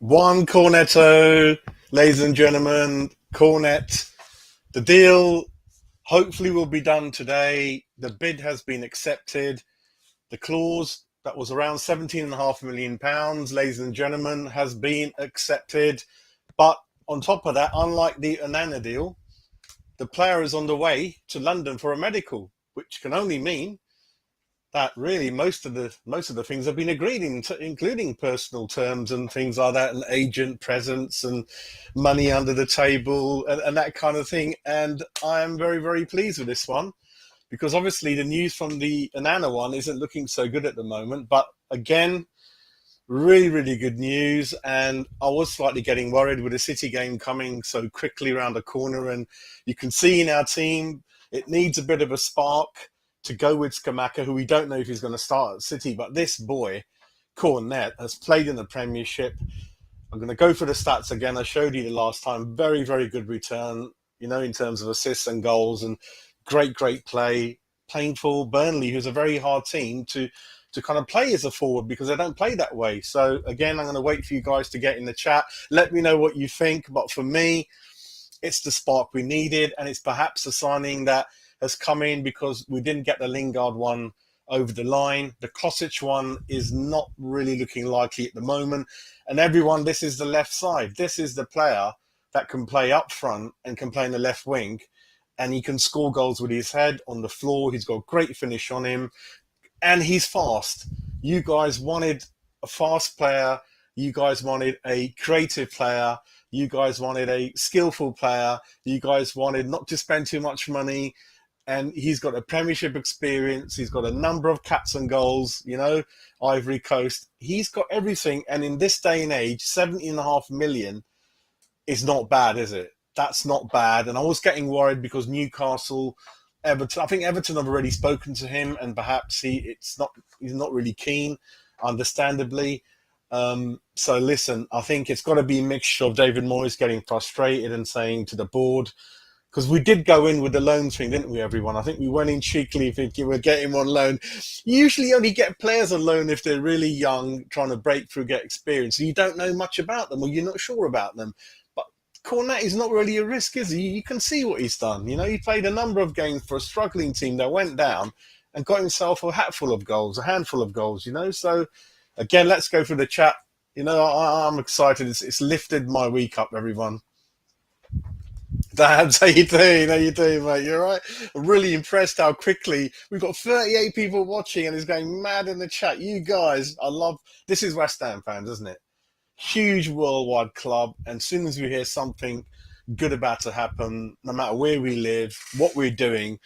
One Cornetto, ladies and gentlemen, Cornet. The deal hopefully will be done today. The bid has been accepted. The clause that was around £17.5 million, ladies and gentlemen, has been accepted. But on top of that, unlike the Onana deal, the player is on the way to London for a medical, which can only mean that really most of the things have been agreed, including personal terms and things like that, and agent presence and money under the table and that kind of thing. And I am very, very pleased with this one, because obviously the news from the Onana one isn't looking so good at the moment. But again, really, really good news. And I was slightly getting worried with the City game coming so quickly around the corner. And you can see in our team, it needs a bit of a spark to go with Skamaka, who we don't know if he's going to start at City. But this boy, Cornet, has played in the Premiership. I'm going to go for the stats again. I showed you the last time. Very, very good return, in terms of assists and goals, and great, great play. Playing for Burnley, who's a very hard team to kind of play as a forward, because they don't play that way. So again, I'm going to wait for you guys to get in the chat. Let me know what you think. But for me, it's the spark we needed, and it's perhaps a signing that has come in because we didn't get the Lingard one over the line. The Kostic one is not really looking likely at the moment. And everyone, this is the left side. This is the player that can play up front and can play in the left wing. And he can score goals with his head on the floor. He's got a great finish on him. And he's fast. You guys wanted a fast player. You guys wanted a creative player. You guys wanted a skillful player. You guys wanted not to spend too much money. And he's got a Premiership experience. He's got a number of caps and goals, Ivory Coast. He's got everything. And in this day and age, 70.5 million is not bad, is it? That's not bad. And I was getting worried because Newcastle, Everton, I think Everton have already spoken to him, and perhaps he's not really keen, understandably. So listen, I think it's got to be a mixture of David Moyes getting frustrated and saying to the board, because we did go in with the loan thing, didn't we, everyone? I think we went in cheekily thinking we'll get him on loan. You usually only get players on loan if they're really young, trying to break through, get experience, and you don't know much about them, or you're not sure about them. But Cornet is not really a risk, is he? You can see what he's done. He played a number of games for a struggling team that went down and got himself a handful of goals. So, again, let's go through the chat. I'm excited. It's lifted my week up, everyone. Dabs, how you doing, mate? You all right? I'm really impressed how quickly we've got 38 people watching, and it's going mad in the chat. You guys, this is West Ham fans, isn't it? Huge worldwide club, and as soon as we hear something good about to happen, no matter where we live, what we're doing,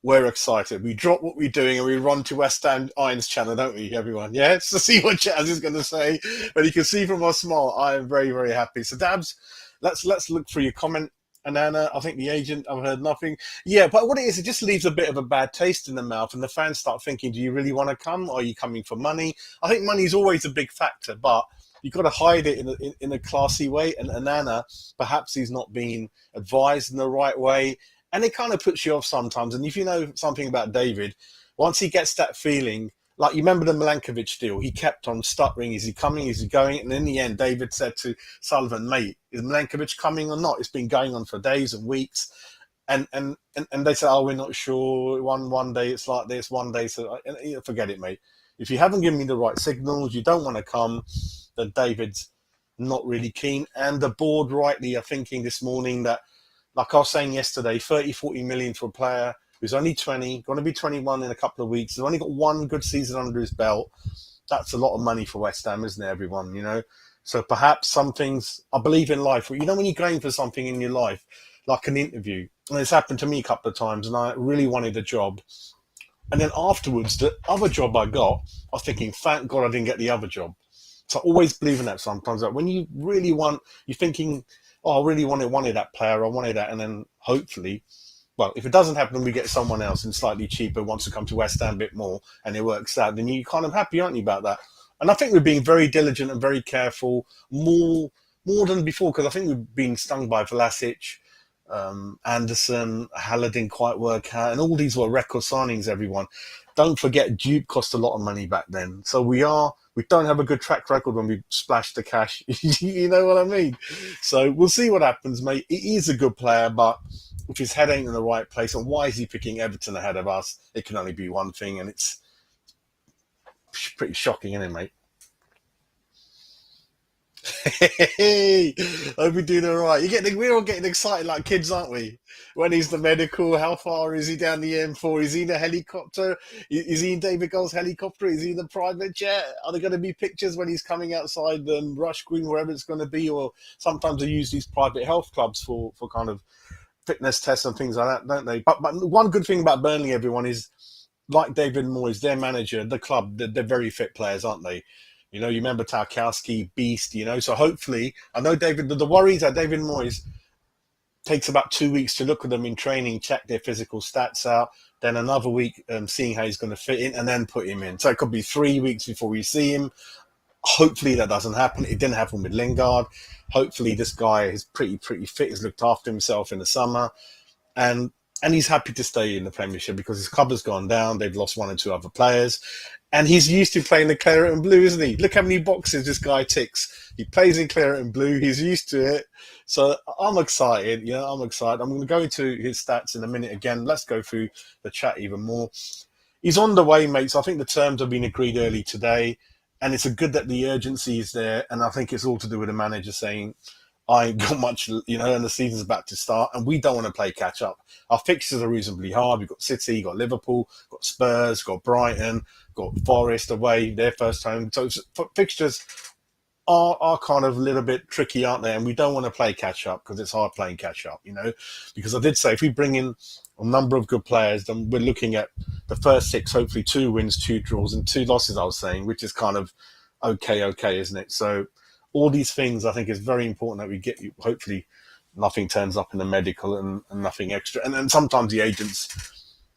we're excited. We drop what we're doing and we run to West Ham Irons channel, don't we, everyone? Yeah, to see what Chaz is going to say. But you can see from our smile, I am very, very happy. So, Dabs, let's look through your comment. And Anna, I think the agent, I've heard nothing. Yeah, but what it is, it just leaves a bit of a bad taste in the mouth, and the fans start thinking, do you really want to come? Or are you coming for money? I think money is always a big factor, but you've got to hide it in a classy way. And Anna, perhaps he's not being advised in the right way. And it kind of puts you off sometimes. And if you know something about David, once he gets that feeling, like you remember the Milankovic deal, he kept on stuttering. Is he coming? Is he going? And in the end, David said to Sullivan, mate, is Milankovic coming or not? It's been going on for days and weeks. And they said, oh, we're not sure. One day it's like this, one day. So forget it, mate. If you haven't given me the right signals, you don't want to come, then David's not really keen. And the board rightly are thinking this morning that, like I was saying yesterday, 30, 40 million for a player who's only 20, going to be 21 in a couple of weeks. He's only got one good season under his belt. That's a lot of money for West Ham, isn't it, everyone? So perhaps some things, I believe in life, when you're going for something in your life, like an interview, and it's happened to me a couple of times, and I really wanted a job. And then afterwards, the other job I got, I was thinking, thank God I didn't get the other job. So I always believe in that sometimes, that when you really want, you're thinking, oh, I really wanted that player, I wanted that, and then hopefully, well, if it doesn't happen, we get someone else and slightly cheaper, wants to come to West Ham a bit more, and it works out, then you're kind of happy, aren't you, about that? And I think we're being very diligent and very careful, more than before, because I think we've been stung by Vlasic, Anderson, Haller didn't quite work out, and all these were record signings, everyone. don't forget Dupe cost a lot of money back then. So we don't have a good track record when we splash the cash. You know what I mean? So we'll see what happens, mate. He is a good player, but if his head ain't in the right place, and why is he picking Everton ahead of us? It can only be one thing, and it's pretty shocking, isn't it, mate? Hey, hope you're doing all right. We're all getting excited like kids, aren't we? When he's the medical, how far is he down the M4? Is he in a helicopter? Is he in David Gold's helicopter? Is he in the private jet? Are there going to be pictures when he's coming outside Rush Green, wherever it's going to be? Or sometimes they use these private health clubs for kind of fitness tests and things like that, don't they? But one good thing about Burnley, everyone, is like David Moyes, their manager, the club, they're very fit players, aren't they? You know, you remember Tarkowski, Beast, you know. So hopefully, I know the worries are David Moyes takes about 2 weeks to look at them in training, check their physical stats out, then another week seeing how he's going to fit in, and then put him in. So it could be 3 weeks before we see him. Hopefully that doesn't happen. It didn't happen with Lingard. Hopefully this guy is pretty fit. He's looked after himself in the summer, and he's happy to stay in the Premiership because his club has gone down. They've lost one or two other players, and he's used to playing the claret and blue, isn't he? Look how many boxes this guy ticks. He plays in claret and blue. He's used to it. So I'm excited. Yeah, I'm excited. I'm going to go into his stats in a minute again. Let's go through the chat even more. He's on the way, mates. I think the terms have been agreed early today, and it's a good that the urgency is there. And I think it's all to do with the manager saying, I ain't got much, you know, and the season's about to start, and we don't want to play catch up. Our fixtures are reasonably hard. We've got City, got Liverpool, got Spurs, got Brighton, got Forest away, their first home. So fixtures are kind of a little bit tricky, aren't they? And we don't want to play catch up because it's hard playing catch up, you know. Because I did say if we bring in a number of good players, then we're looking at the first six, hopefully 2 wins, 2 draws, and 2 losses. I was saying, which is kind of okay, isn't it? So all these things, I think, is very important that we get. Hopefully, nothing turns up in the medical and nothing extra. And then sometimes the agents,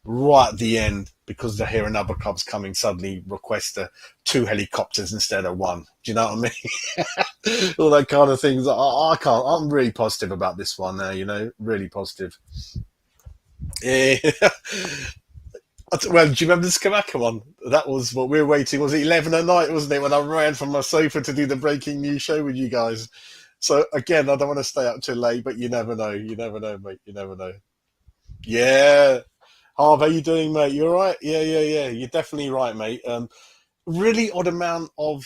right at the end, because they hear another club's coming, suddenly request 2 helicopters instead of 1. Do you know what I mean? All that kind of things. I can't. I'm really positive about this one. You know, really positive. Yeah. Well, do you remember the Skamaka one? That was what we were waiting. Was it 11 at night, wasn't it, when I ran from my sofa to do the breaking news show with you guys? So, again, I don't want to stay up too late, but you never know. You never know, mate. You never know. Yeah. Harv, how you doing, mate? You all right? Yeah. You're definitely right, mate. Really odd amount of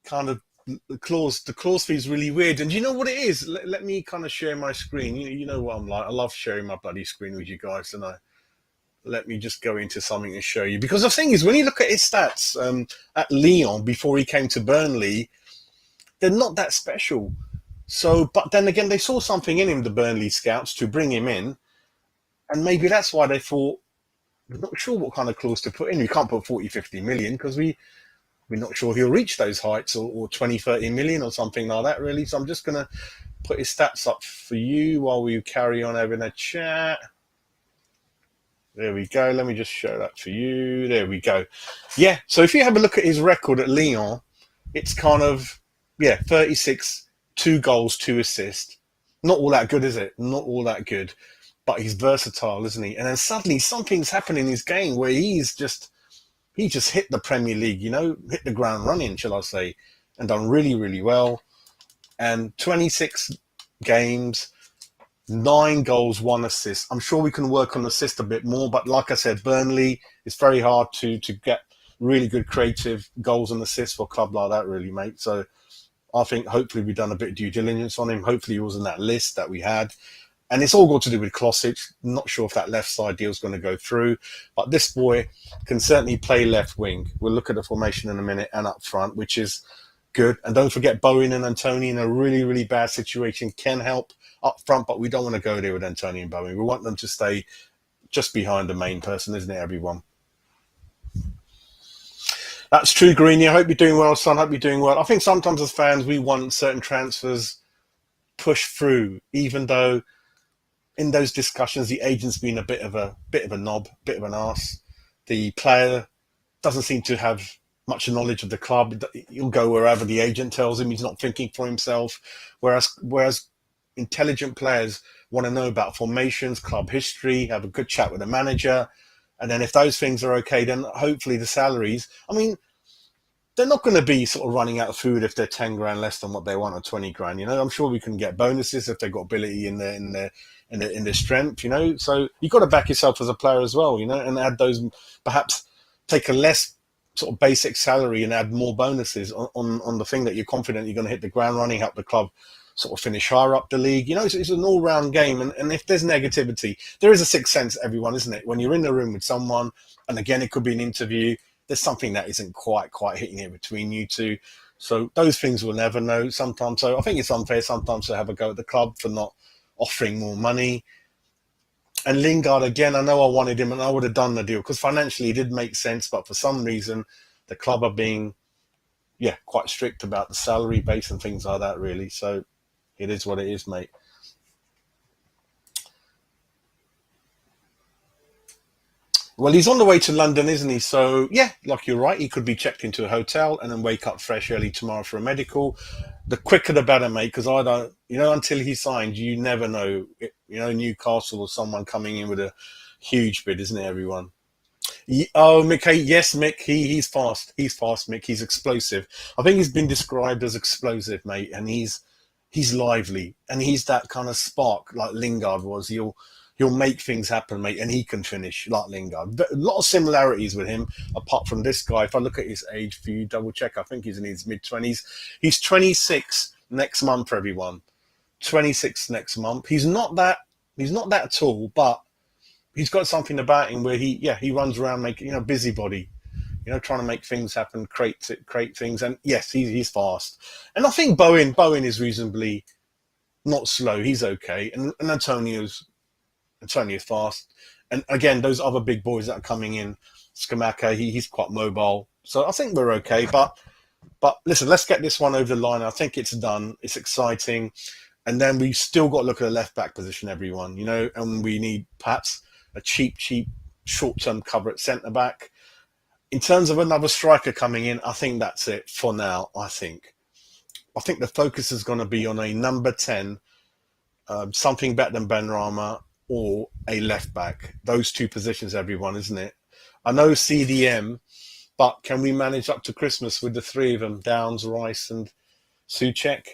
kind of the clause fee is really weird. And you know what it is? Let me kind of share my screen. You know what I'm like. I love sharing my bloody screen with you guys, don't I? Let me just go into something and show you. Because the thing is, when you look at his stats at Lyon before he came to Burnley, they're not that special. So, but then again, they saw something in him, the Burnley scouts, to bring him in. And maybe that's why they thought, we're not sure what kind of clause to put in. We can't put 40, 50 million because we're not sure he'll reach those heights or 20, 30 million or something like that, really. So I'm just going to put his stats up for you while we carry on having a chat. There we go. Let me just show that for you. There we go. Yeah. So if you have a look at his record at Lyon, it's kind of, 36, 2 goals, 2 assists. Not all that good, is it? Not all that good. But he's versatile, isn't he? And then suddenly something's happened in his game where he just hit the Premier League, you know, hit the ground running, shall I say, and done really, really well. And 26 games, 9 goals, 1 assist. I'm sure we can work on assist a bit more, but like I said, Burnley, it's very hard to get really good creative goals and assists for a club like that, really, mate. So I think hopefully we've done a bit of due diligence on him. Hopefully he was in that list that we had. And it's all got to do with Klosic. Not sure if that left side deal is going to go through, but this boy can certainly play left wing. We'll look at the formation in a minute and up front, which is good. And don't forget, Bowen and Antony in a really, really bad situation can help up front, but we don't want to go there with Antony and Bowen. We want them to stay just behind the main person, isn't it, everyone? That's true, Greeny. I hope you're doing well, son. I hope you're doing well. I think sometimes as fans, we want certain transfers pushed through, even though in those discussions, the agent's been a bit of a knob, bit of an arse. The player doesn't seem to have much knowledge of the club. He'll go wherever the agent tells him. He's not thinking for himself. Whereas intelligent players want to know about formations, club history, have a good chat with the manager, And then if those things are okay, then hopefully the salaries. I mean, they're not going to be sort of running out of food if they're 10 grand less than what they want or 20 grand. I'm sure we can get bonuses if they've got ability in their strength. So you've got to back yourself as a player as well. And add those, perhaps take a less sort of basic salary and add more bonuses on the thing that you're confident you're going to hit the ground running, help the club sort of finish higher up the league. It's an all-round game. And if there's negativity, there is a sixth sense, everyone, isn't it? When you're in the room with someone, and again, it could be an interview, there's something that isn't quite hitting it between you two. So those things we'll never know sometimes. So I think it's unfair sometimes to have a go at the club for not offering more money. And Lingard, again, I know I wanted him and I would have done the deal because financially it did make sense, but for some reason the club are being, quite strict about the salary base and things like that, really. So it is what it is, mate. Well, he's on the way to London, isn't he? So, yeah, like you're right, he could be checked into a hotel and then wake up fresh early tomorrow for a medical. The quicker the better, mate, because I don't, until he signed, you never know. Newcastle or someone coming in with a huge bid, isn't it, everyone? Oh, Mick, hey, yes, Mick, he's fast. He's fast, Mick. He's explosive. I think he's been described as explosive, mate, and he's lively and he's that kind of spark like Lingard was. He'll make things happen, mate, and he can finish like Lingard. But a lot of similarities with him, apart from this guy. If I look at his age for you, double check, I think he's in his mid-20s. He's 26 next month, everyone. 26 next month. He's not that tall, but he's got something about him where he runs around making, busybody, trying to make things happen, create things. And yes, he's fast. And I think Bowen is reasonably not slow. He's okay. And Antonio's fast. And again, those other big boys that are coming in, Skamaka, he's quite mobile. So I think we're okay. But listen, let's get this one over the line. I think it's done. It's exciting. And then we've still got to look at the left back position, everyone, and we need perhaps a cheap, short-term cover at centre back. In terms of another striker coming in, I think that's it for now. I think the focus is going to be on a number 10, something better than Benrahma, or a left back. Those two positions, everyone, isn't it? I know CDM, but can we manage up to Christmas with the three of them, Downs, Rice, and Souček?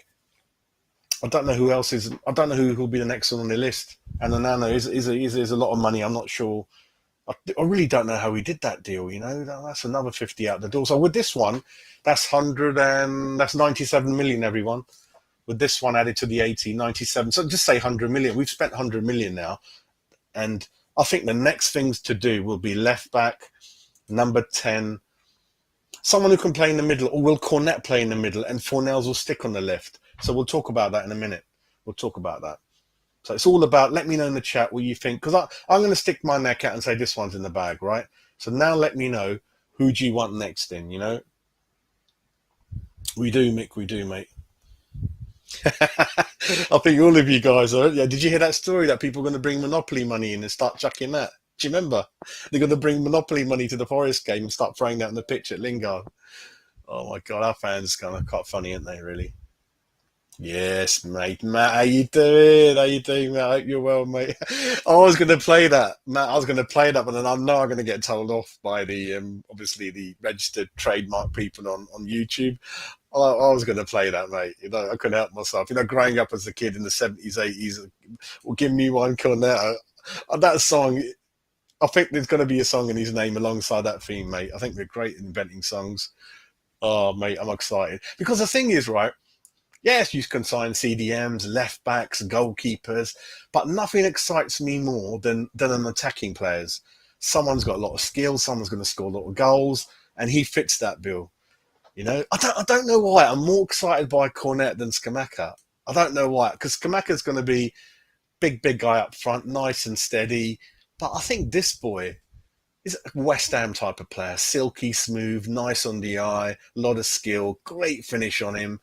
I don't know who else is. I don't know who will be the next one on the list. And Onana is a lot of money. I'm not sure. I really don't know how he did that deal. That's another 50 out the door. So with this one, that's 97 million. Everyone, with this one added to the 80, 97. So just say 100 million. We've spent 100 million now, and I think the next things to do will be left back, number 10. Someone who can play in the middle, or will Cornet play in the middle, and Fornells will stick on the left. So we'll talk about that in a minute. We'll talk about that. So it's all about, let me know in the chat what you think, because I'm going to stick my neck out and say this one's in the bag, right? So now let me know, who do you want next in, We do, Mick, we do, mate. I think all of you guys are. Yeah, did you hear that story that people are going to bring Monopoly money in and start chucking that? Do you remember? They're going to bring Monopoly money to the Forest game and start throwing that on the pitch at Lingard. Oh my God, our fans are kind of quite funny, aren't they, really? Yes, mate. Matt, how you doing? How you doing, Matt? I hope you're well, mate. I was going to play that, Matt. I was going to play that, but then I know I'm going to get told off by the obviously the registered trademark people on YouTube. I was going to play that, mate. I couldn't help myself. Growing up as a kid in the 70s, 80s, well, give me one, Cornet. That song, I think there's going to be a song in his name alongside that theme, mate. I think we're great at inventing songs. Oh, mate, I'm excited. Because the thing is, right, yes, you can sign CDMs, left backs, goalkeepers, but nothing excites me more than an attacking players. Someone's got a lot of skill, someone's going to score a lot of goals, and he fits that bill. I don't know why. I'm more excited by Cornet than Skamaka. I don't know why, because Skamaka's going to be big guy up front, nice and steady. But I think this boy is a West Ham type of player, silky smooth, nice on the eye, a lot of skill, great finish on him.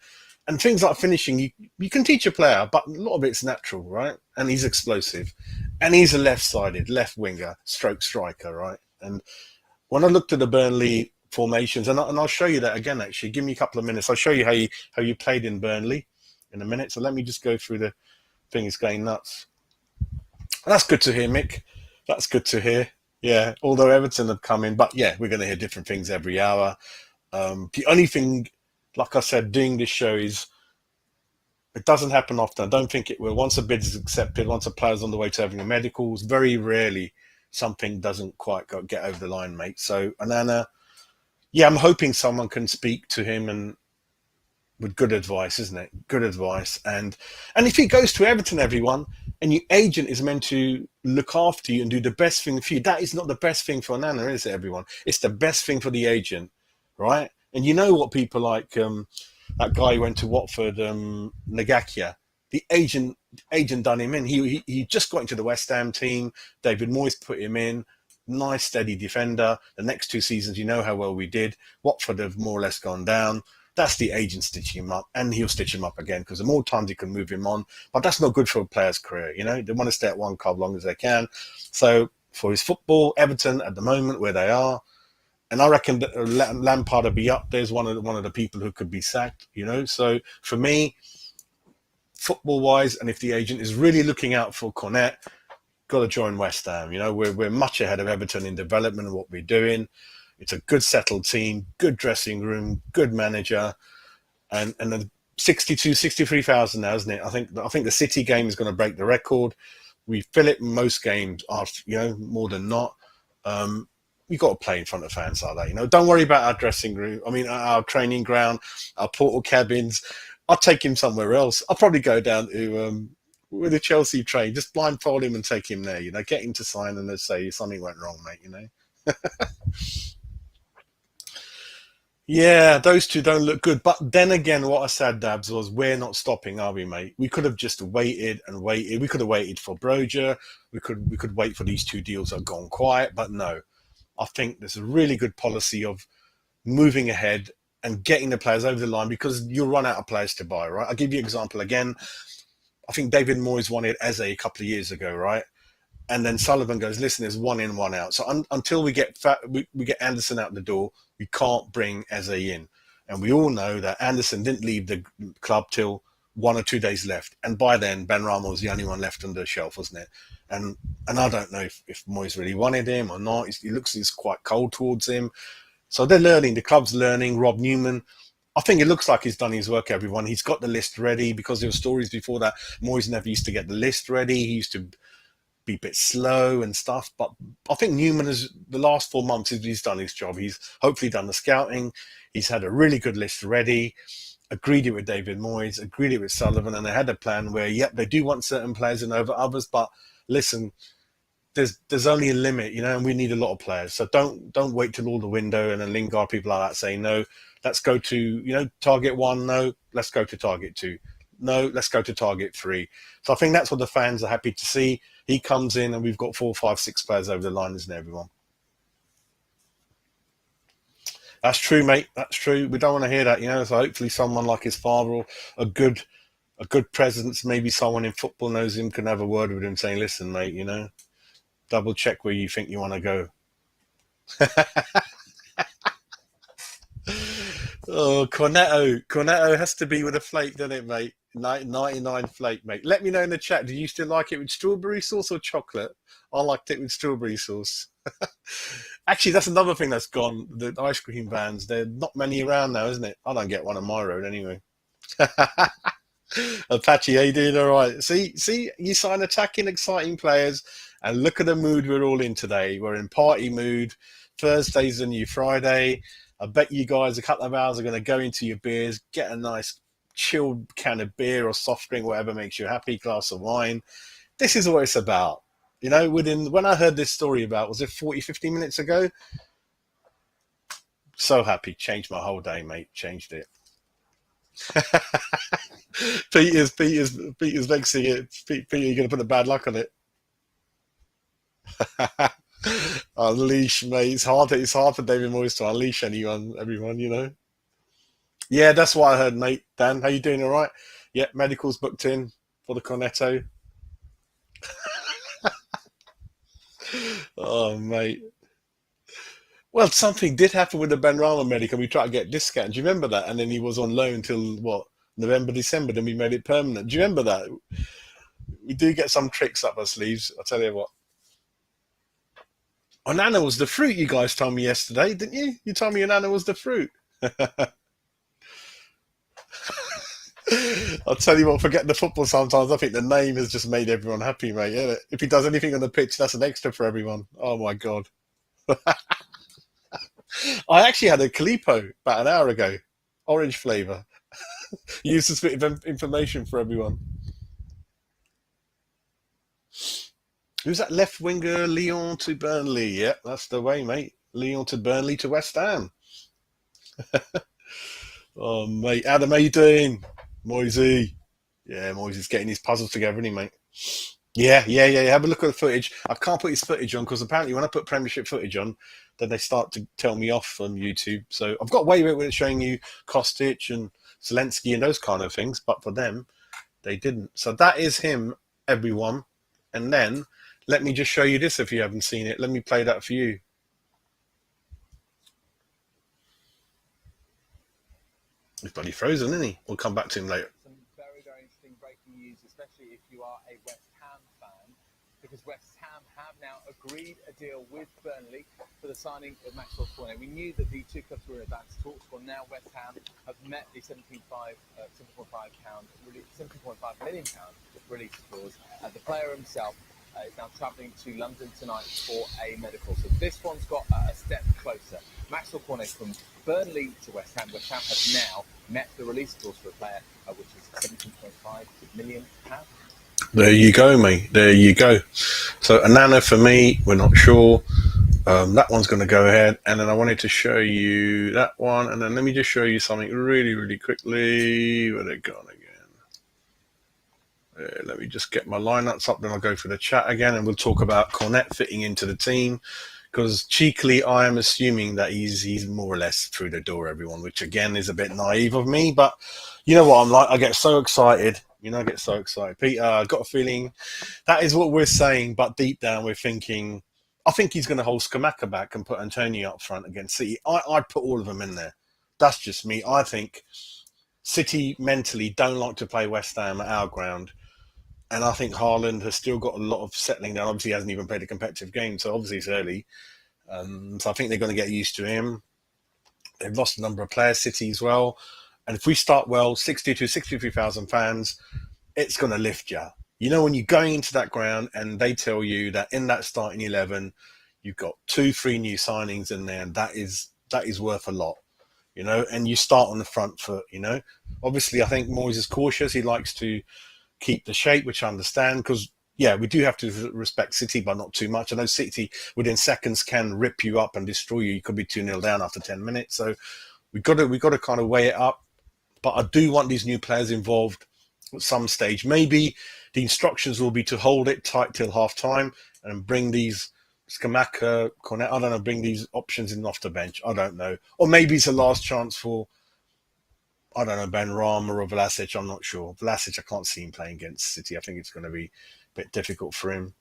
And things like finishing, you can teach a player, but a lot of it's natural, right? And he's explosive. And he's a left-sided, left winger, stroke striker, right? And when I looked at the Burnley formations, and I'll show you that again, actually. Give me a couple of minutes. I'll show you how you played in Burnley in a minute. So let me just go through the thing. It's going nuts. That's good to hear, Mick. That's good to hear. Yeah, although Everton have come in, but yeah, we're going to hear different things every hour. The only thing, like I said, doing this show is it doesn't happen often. I don't think it will. Once a bid is accepted, once a player's on the way to having a medicals, very rarely something doesn't quite get over the line, mate. So, Anana, yeah, I'm hoping someone can speak to him and with good advice, isn't it? Good advice. And if he goes to Everton, everyone, and your agent is meant to look after you and do the best thing for you, that is not the best thing for Nana, is it, everyone? It's the best thing for the agent, right? And you know what people like that guy who went to Watford, Nagakia, the agent done him in. He just got into the West Ham team. David Moyes put him in. Nice, steady defender. The next 2 seasons, you know how well we did. Watford have more or less gone down. That's the agent stitching him up, and he'll stitch him up again because the more times he can move him on, but that's not good for a player's career. You know, they want to stay at one club long as they can. So for his football, Everton at the moment where they are, and I reckon that Lampard will be up there as one of the people who could be sacked. You know, so for me, football wise, and if the agent is really looking out for Cornet, got to join West Ham. You know, we're much ahead of Everton in development and what we're doing. It's a good settled team, good dressing room, good manager, and then 63,000 now, isn't it? I think the City game is going to break the record. We fill it most games, after more than not. We got to play in front of fans like that. Don't worry about our dressing room. I mean, our training ground, our portal cabins. I'll take him somewhere else. I'll probably go down to with a Chelsea train, just blindfold him and take him there. Get him to sign and then say something went wrong, mate. Yeah, those two don't look good. But then again, what I said, Dabs, was we're not stopping, are we, mate? We could have just waited and waited. We could have waited for Broja. We could wait for these two deals that have gone quiet. But no, I think there's a really good policy of moving ahead and getting the players over the line because you'll run out of players to buy, right? I'll give you an example again. I think David Moyes wanted Eze a couple of years ago, right? And then Sullivan goes, listen, there's one in, one out. So until we get we get Anderson out the door, we can't bring Eze in. And we all know that Anderson didn't leave the club till 1 or 2 days left. And by then, Ben Rama was the only one left on the shelf, wasn't it? And I don't know if Moyes really wanted him or not. He looks he's quite cold towards him. So they're learning. The club's learning. Rob Newman, I think it looks like he's done his work, everyone. He's got the list ready because there were stories before that. Moyes never used to get the list ready. He used to be a bit slow and stuff. But I think Newman has, the last 4 months, he's done his job. He's hopefully done the scouting. He's had a really good list ready, agreed it with David Moyes, agreed it with Sullivan, and they had a plan where, yep, they do want certain players in over others. But listen, there's only a limit, and we need a lot of players. So don't wait till all the window and then Lingard, people like that say, no, let's go to, target one. No, let's go to target two. No, let's go to target three. So I think that's what the fans are happy to see. He comes in and we've got 4, 5, 6 players over the line, isn't it, everyone? That's true, mate. That's true. We don't want to hear that, So hopefully someone like his father or a good a good presence, maybe someone in football knows him, can have a word with him saying, listen, mate, double check where you think you want to go. Oh, Cornetto has to be with a flake, doesn't it, mate? 99 flake, mate. Let me know in the chat. Do you still like it with strawberry sauce or chocolate? I liked it with strawberry sauce. Actually, that's another thing that's gone. The ice cream vans, there are not many around now, isn't it? I don't get one on my road anyway. Apache, are you doing all right? See, you sign attacking, exciting players, and look at the mood we're all in today. We're in party mood. Thursday's the new Friday. I bet you guys a couple of hours are going to go into your beers, get a nice chilled can of beer or soft drink, whatever makes you happy, glass of wine. This is what it's about. When I heard this story about, was it 40, 50 minutes ago? So happy. Changed my whole day, mate. Changed it. Peter's vexing it. Peter, you're going to put the bad luck on it. Unleash, mate. It's hard for David Moyes to unleash everyone. Yeah, that's what I heard, mate. Dan, how you doing? All right? Yeah, medical's booked in for the Cornetto. Oh, mate. Well, something did happen with the Benrahma medical. We tried to get discount. Do you remember that? And then he was on loan till what? November, December. Then we made it permanent. Do you remember that? We do get some tricks up our sleeves. I'll tell you what. Onana was the fruit, you guys told me yesterday, didn't you? You told me Onana was the fruit. I'll tell you what, forget the football sometimes. I think the name has just made everyone happy, mate. Isn't it? If he does anything on the pitch, that's an extra for everyone. Oh, my God. I actually had a Calipo about an hour ago, orange flavour. Useless bit of information for everyone. Who's that left winger? Lyon to Burnley. Yep, that's the way, mate. Lyon to Burnley to West Ham. Oh, mate. Adam, how you doing? Moisey. Yeah, Moisey's getting his puzzles together, isn't he, mate? Yeah. Have a look at the footage. I can't put his footage on because apparently when I put Premiership footage on, then they start to tell me off on YouTube. So I've got way with it showing you Kostic and Zelensky and those kind of things, but for them, they didn't. So that is him, everyone. And then let me just show you this if you haven't seen it. Let me play that for you. He's bloody frozen, isn't he? We'll come back to him later. Some very, very interesting breaking news, especially if you are a West Ham fan, because West Ham have now agreed a deal with Burnley for the signing of Maxwell Cornet. We knew that the two clubs were in advanced talks. Well, now West Ham have met the £17.5 million release clause. The player himself is now travelling to London tonight for a medical. So this one's got a step closer. Maxwell Cornet from Burnley to West Ham. West Ham have now met the release clause for a player, which is £17.5 million. There you go, mate. There you go. So Onana for me, we're not sure. That one's going to go ahead. And then I wanted to show you that one. And then let me just show you something really, really quickly. Where they're gone again. Let me just get my lineups up. Then I'll go for the chat again. And we'll talk about Cornet fitting into the team. Because cheekily, I am assuming that he's more or less through the door, everyone, which again is a bit naive of me. But you know what I'm like? I get so excited. I get so excited. Peter, I've got a feeling that is what we're saying. But deep down, we're thinking, I think he's going to hold Skamaka back and put Antonio up front against City. I'd put all of them in there. That's just me. I think City mentally don't like to play West Ham at our ground. And I think Haaland has still got a lot of settling down. Obviously, he hasn't even played a competitive game, so obviously it's early. So I think they're going to get used to him. They've lost a number of players, City as well. And if we start well, 63,000 fans, it's going to lift you. When you're going into that ground and they tell you that in that starting 11, you've got 2-3 new signings in there, and that is worth a lot. And you start on the front foot. Obviously, I think Moyes is cautious. He likes to keep the shape, which I understand, because we do have to respect City, but not too much. I know City within seconds can rip you up and destroy you. You could be 2-0 down after 10 minutes. So we've got to kind of weigh it up. But I do want these new players involved at some stage. Maybe the instructions will be to hold it tight till half time and bring these Skamaka, Cornet, I don't know, bring these options in off the bench. I don't know. Or maybe it's a last chance for, I don't know, Ben Rama or Vlasic. I'm not sure. Vlasic, I can't see him playing against City. I think it's going to be a bit difficult for him.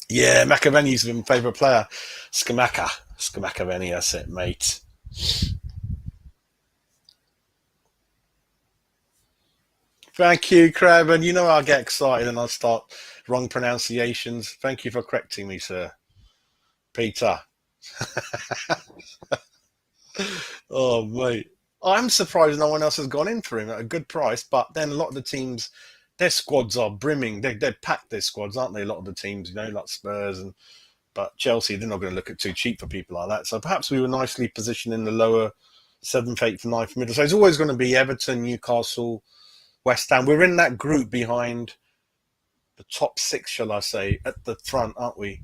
Yeah, McAvenny's my favourite player. Skamaka-Venny, that's it, mate. Thank you, Crab. And I get excited and I start wrong pronunciations. Thank you for correcting me, sir. Peter. Oh, mate. I'm surprised no one else has gone in for him at a good price, but then a lot of the teams, their squads are brimming. They're packed, their squads, aren't they? A lot of the teams, like Spurs but Chelsea, they're not going to look at too cheap for people like that. So perhaps we were nicely positioned in the lower 7th, 8th, 9th middle. So it's always going to be Everton, Newcastle, West Ham. We're in that group behind the top 6, shall I say, at the front, aren't we?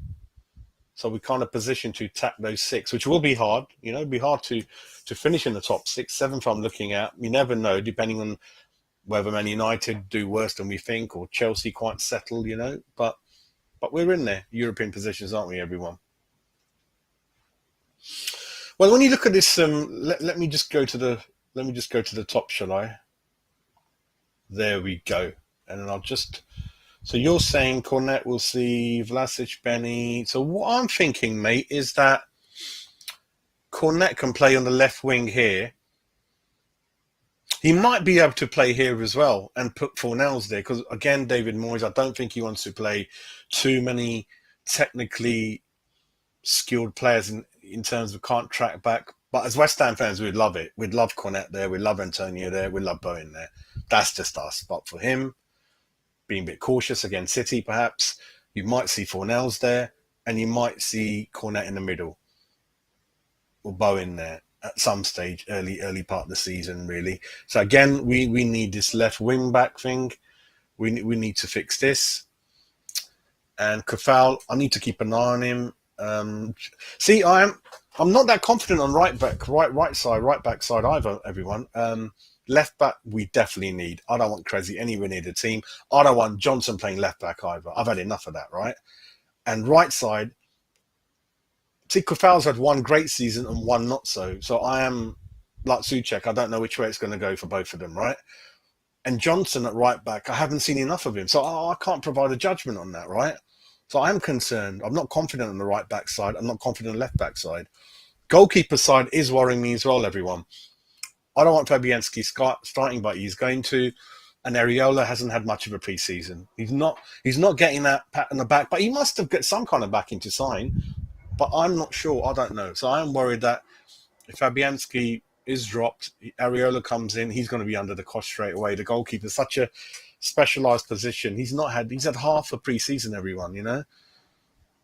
So we kind of positioned to attack those 6, which will be hard. It'll be hard to finish in the top 6, 7th. I'm looking at. You never know, depending on whether Man United do worse than we think or Chelsea quite settled. But we're in there, European positions, aren't we, everyone? Well, when you look at this, let me just go to the top, shall I? There we go, and then I'll just. So you're saying Cornet will see Vlasic, Benny. So what I'm thinking, mate, is that Cornet can play on the left wing here. He might be able to play here as well and put Fornells there because, again, David Moyes, I don't think he wants to play too many technically skilled players in terms of can't track back. But as West Ham fans, we'd love it. We'd love Cornet there. We'd love Antonio there. We'd love Bowen there. That's just us. But for him, being a bit cautious against City, perhaps, you might see Fornells there and you might see Cornet in the middle or Bowen there at some stage, early part of the season, really. So again, we need this left wing back thing. We need to fix this. And Kafal, I need to keep an eye on him. See, I'm not that confident on right back side either. Everyone, left back we definitely need. I don't want Cressy anywhere near the team. I don't want Johnson playing left back either. I've had enough of that, right? And right side, see, Kafal's had one great season and one not so. So I am like Souček. I don't know which way it's going to go for both of them, right? And Johnson at right back, I haven't seen enough of him, so I can't provide a judgment on that, right? So I'm concerned. I'm not confident on the right back side. I'm not confident on the left back side. Goalkeeper side is worrying me as well, everyone. I don't want Fabianski starting, but he's going to. And Areola hasn't had much of a pre-season. He's not getting that pat on the back, but he must have got some kind of backing to sign. But I'm not sure. I don't know. So I'm worried that if Fabianski is dropped, Areola comes in, he's going to be under the cost straight away. The goalkeeper is such a specialised position. He's had half a pre-season, everyone, you know.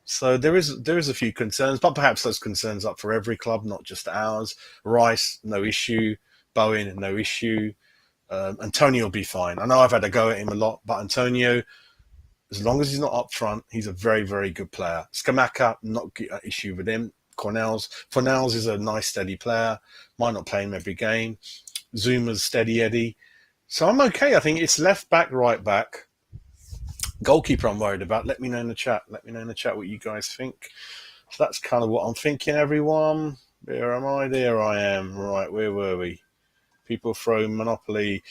So there is a few concerns, but perhaps those concerns up for every club, not just ours. Rice, no issue. Bowen, no issue. Antonio will be fine. I know I've had a go at him a lot, but Antonio, as long as he's not up front, he's a very, very good player. Scamacca, not an issue with him. Fornells is a nice, steady player. Might not play him every game. Zuma's steady Eddie. So I'm okay. I think it's left back, right back. Goalkeeper I'm worried about. Let me know in the chat. Let me know in the chat what you guys think. So that's kind of what I'm thinking, everyone. Where am I? There I am. Right, where were we? People throw Monopoly.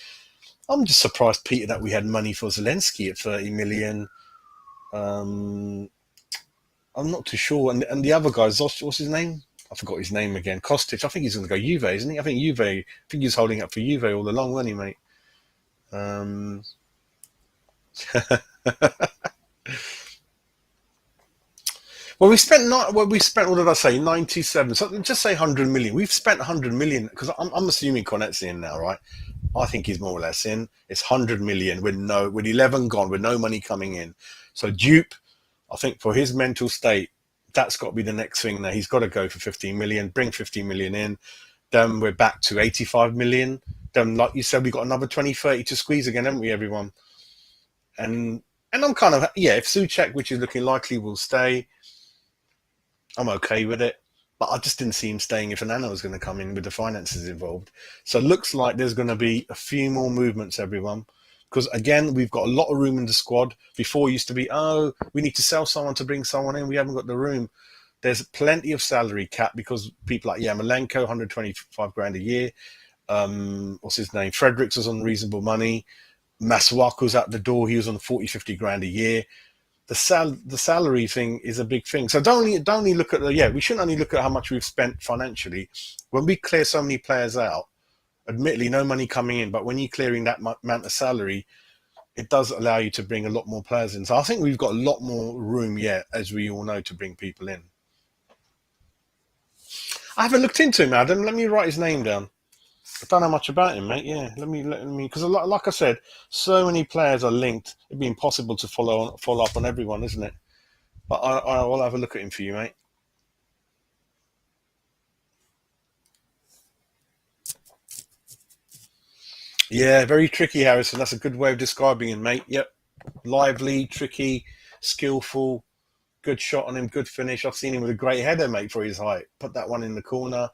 I'm just surprised, Peter, that we had money for Zelensky at 30 million. I'm not too sure. And the other guy, what's his name? I forgot his name again. Kostic. I think he's going to go Juve, isn't he? I think he's holding up for Juve all along, wasn't he, mate? Well, we spent what did I say? 97. So just say 100 million. We've spent 100 million because I'm assuming Cornet's in now, right? I think he's more or less in. It's 100 million with 11 gone, with no money coming in. So Dupe, I think for his mental state, that's got to be the next thing now. He's got to go for 15 million, bring 15 million in. Then we're back to 85 million. Then, like you said, we've got another 20, 30 to squeeze again, haven't we, everyone? And I'm kind of, if Souček, which is looking likely, will stay, I'm okay with it. But I just didn't see him staying if Anana was going to come in with the finances involved. So it looks like there's going to be a few more movements, everyone. Because, again, we've got a lot of room in the squad. Before it used to be, we need to sell someone to bring someone in. We haven't got the room. There's plenty of salary cap because people like Yarmolenko, 125 grand a year. What's his name? Fredericks was on reasonable money. Masuaku's out the door. He was on 40, 50 grand a year. The salary thing is a big thing. So don't only look at we shouldn't only look at how much we've spent financially. When we clear so many players out, admittedly, no money coming in, but when you're clearing that amount of salary, it does allow you to bring a lot more players in. So I think we've got a lot more room yet, as we all know, to bring people in. I haven't looked into him, Adam. Let me write his name down. I don't know much about him, mate. Yeah, let me, because like I said, so many players are linked. It'd be impossible to follow up on everyone, isn't it? But I will have a look at him for you, mate. Yeah, very tricky, Harrison. That's a good way of describing him, mate. Yep, lively, tricky, skillful, good shot on him, good finish. I've seen him with a great header, mate, for his height. Put that one in the corner.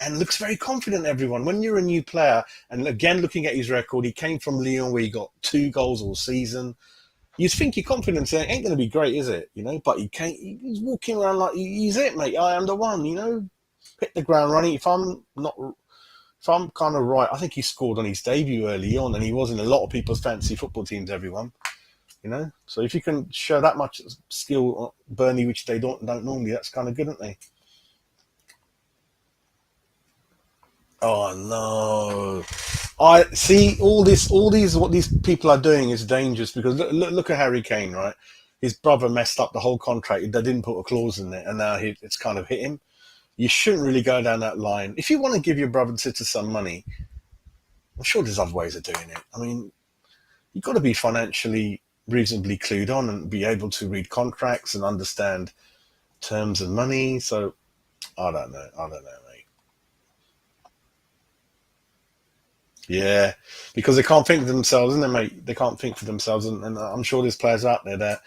And looks very confident, everyone. When you're a new player, and again, looking at his record, he came from Lyon where he got 2 goals all season. You'd think your confidence ain't going to be great, is it? You know, but he's walking around like he's it, mate. I am the one, you know. Hit the ground running. If I'm kind of right, I think he scored on his debut early on, and he was in a lot of people's fantasy football teams, everyone. You know, so if you can show that much skill, Burnley, which they don't normally, that's kind of good, isn't they? Oh no! I see all these. What these people are doing is dangerous because look at Harry Kane, right? his brother messed up the whole contract. They didn't put a clause in it, and now it's kind of hit him. You shouldn't really go down that line. If you want to give your brother and sister some money, I'm sure there's other ways of doing it. I mean, you've got to be financially reasonably clued on and be able to read contracts and understand terms of money. So I don't know, mate. Yeah, because they can't think for themselves, isn't it, mate? They can't think for themselves, and I'm sure there's players out there that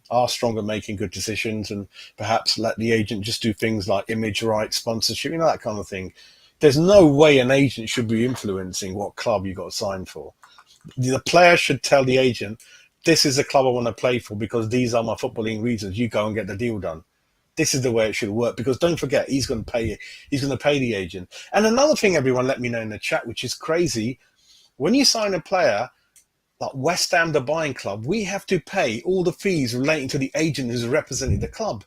are strong at making good decisions, and perhaps let the agent just do things like image rights, sponsorship, that kind of thing. There's no way an agent should be influencing what club you got to sign for. The player should tell the agent, "This is the club I want to play for because these are my footballing reasons. You go and get the deal done." This is the way it should work, because don't forget, he's going to pay the agent. And another thing, everyone, let me know in the chat, which is crazy. When you sign a player like West Ham, the buying club, we have to pay all the fees relating to the agent who's representing the club.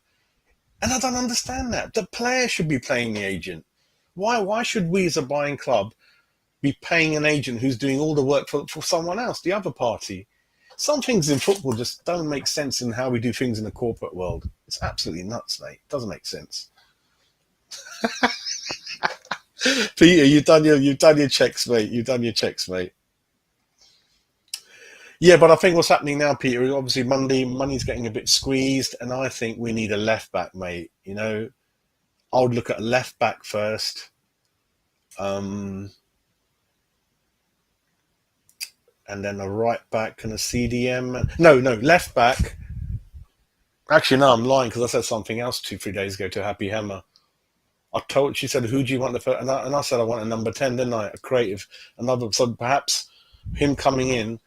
And I don't understand that. The player should be paying the agent. Why should we as a buying club be paying an agent who's doing all the work for someone else, the other party? Some things in football just don't make sense in how we do things in the corporate world. It's absolutely nuts, mate. It doesn't make sense. Peter, you've done your checks, mate. You've done your checks, mate. Yeah, but I think what's happening now, Peter, is obviously money's getting a bit squeezed, and I think we need a left back, mate. I would look at a left back first. And then a right back and a CDM. No, left back. Actually, no, I'm lying, because I said something else 2-3 days ago to Happy Hammer. She said, "Who do you want the first?" And I said, "I want a number 10, didn't I? A creative, another." So perhaps him coming in,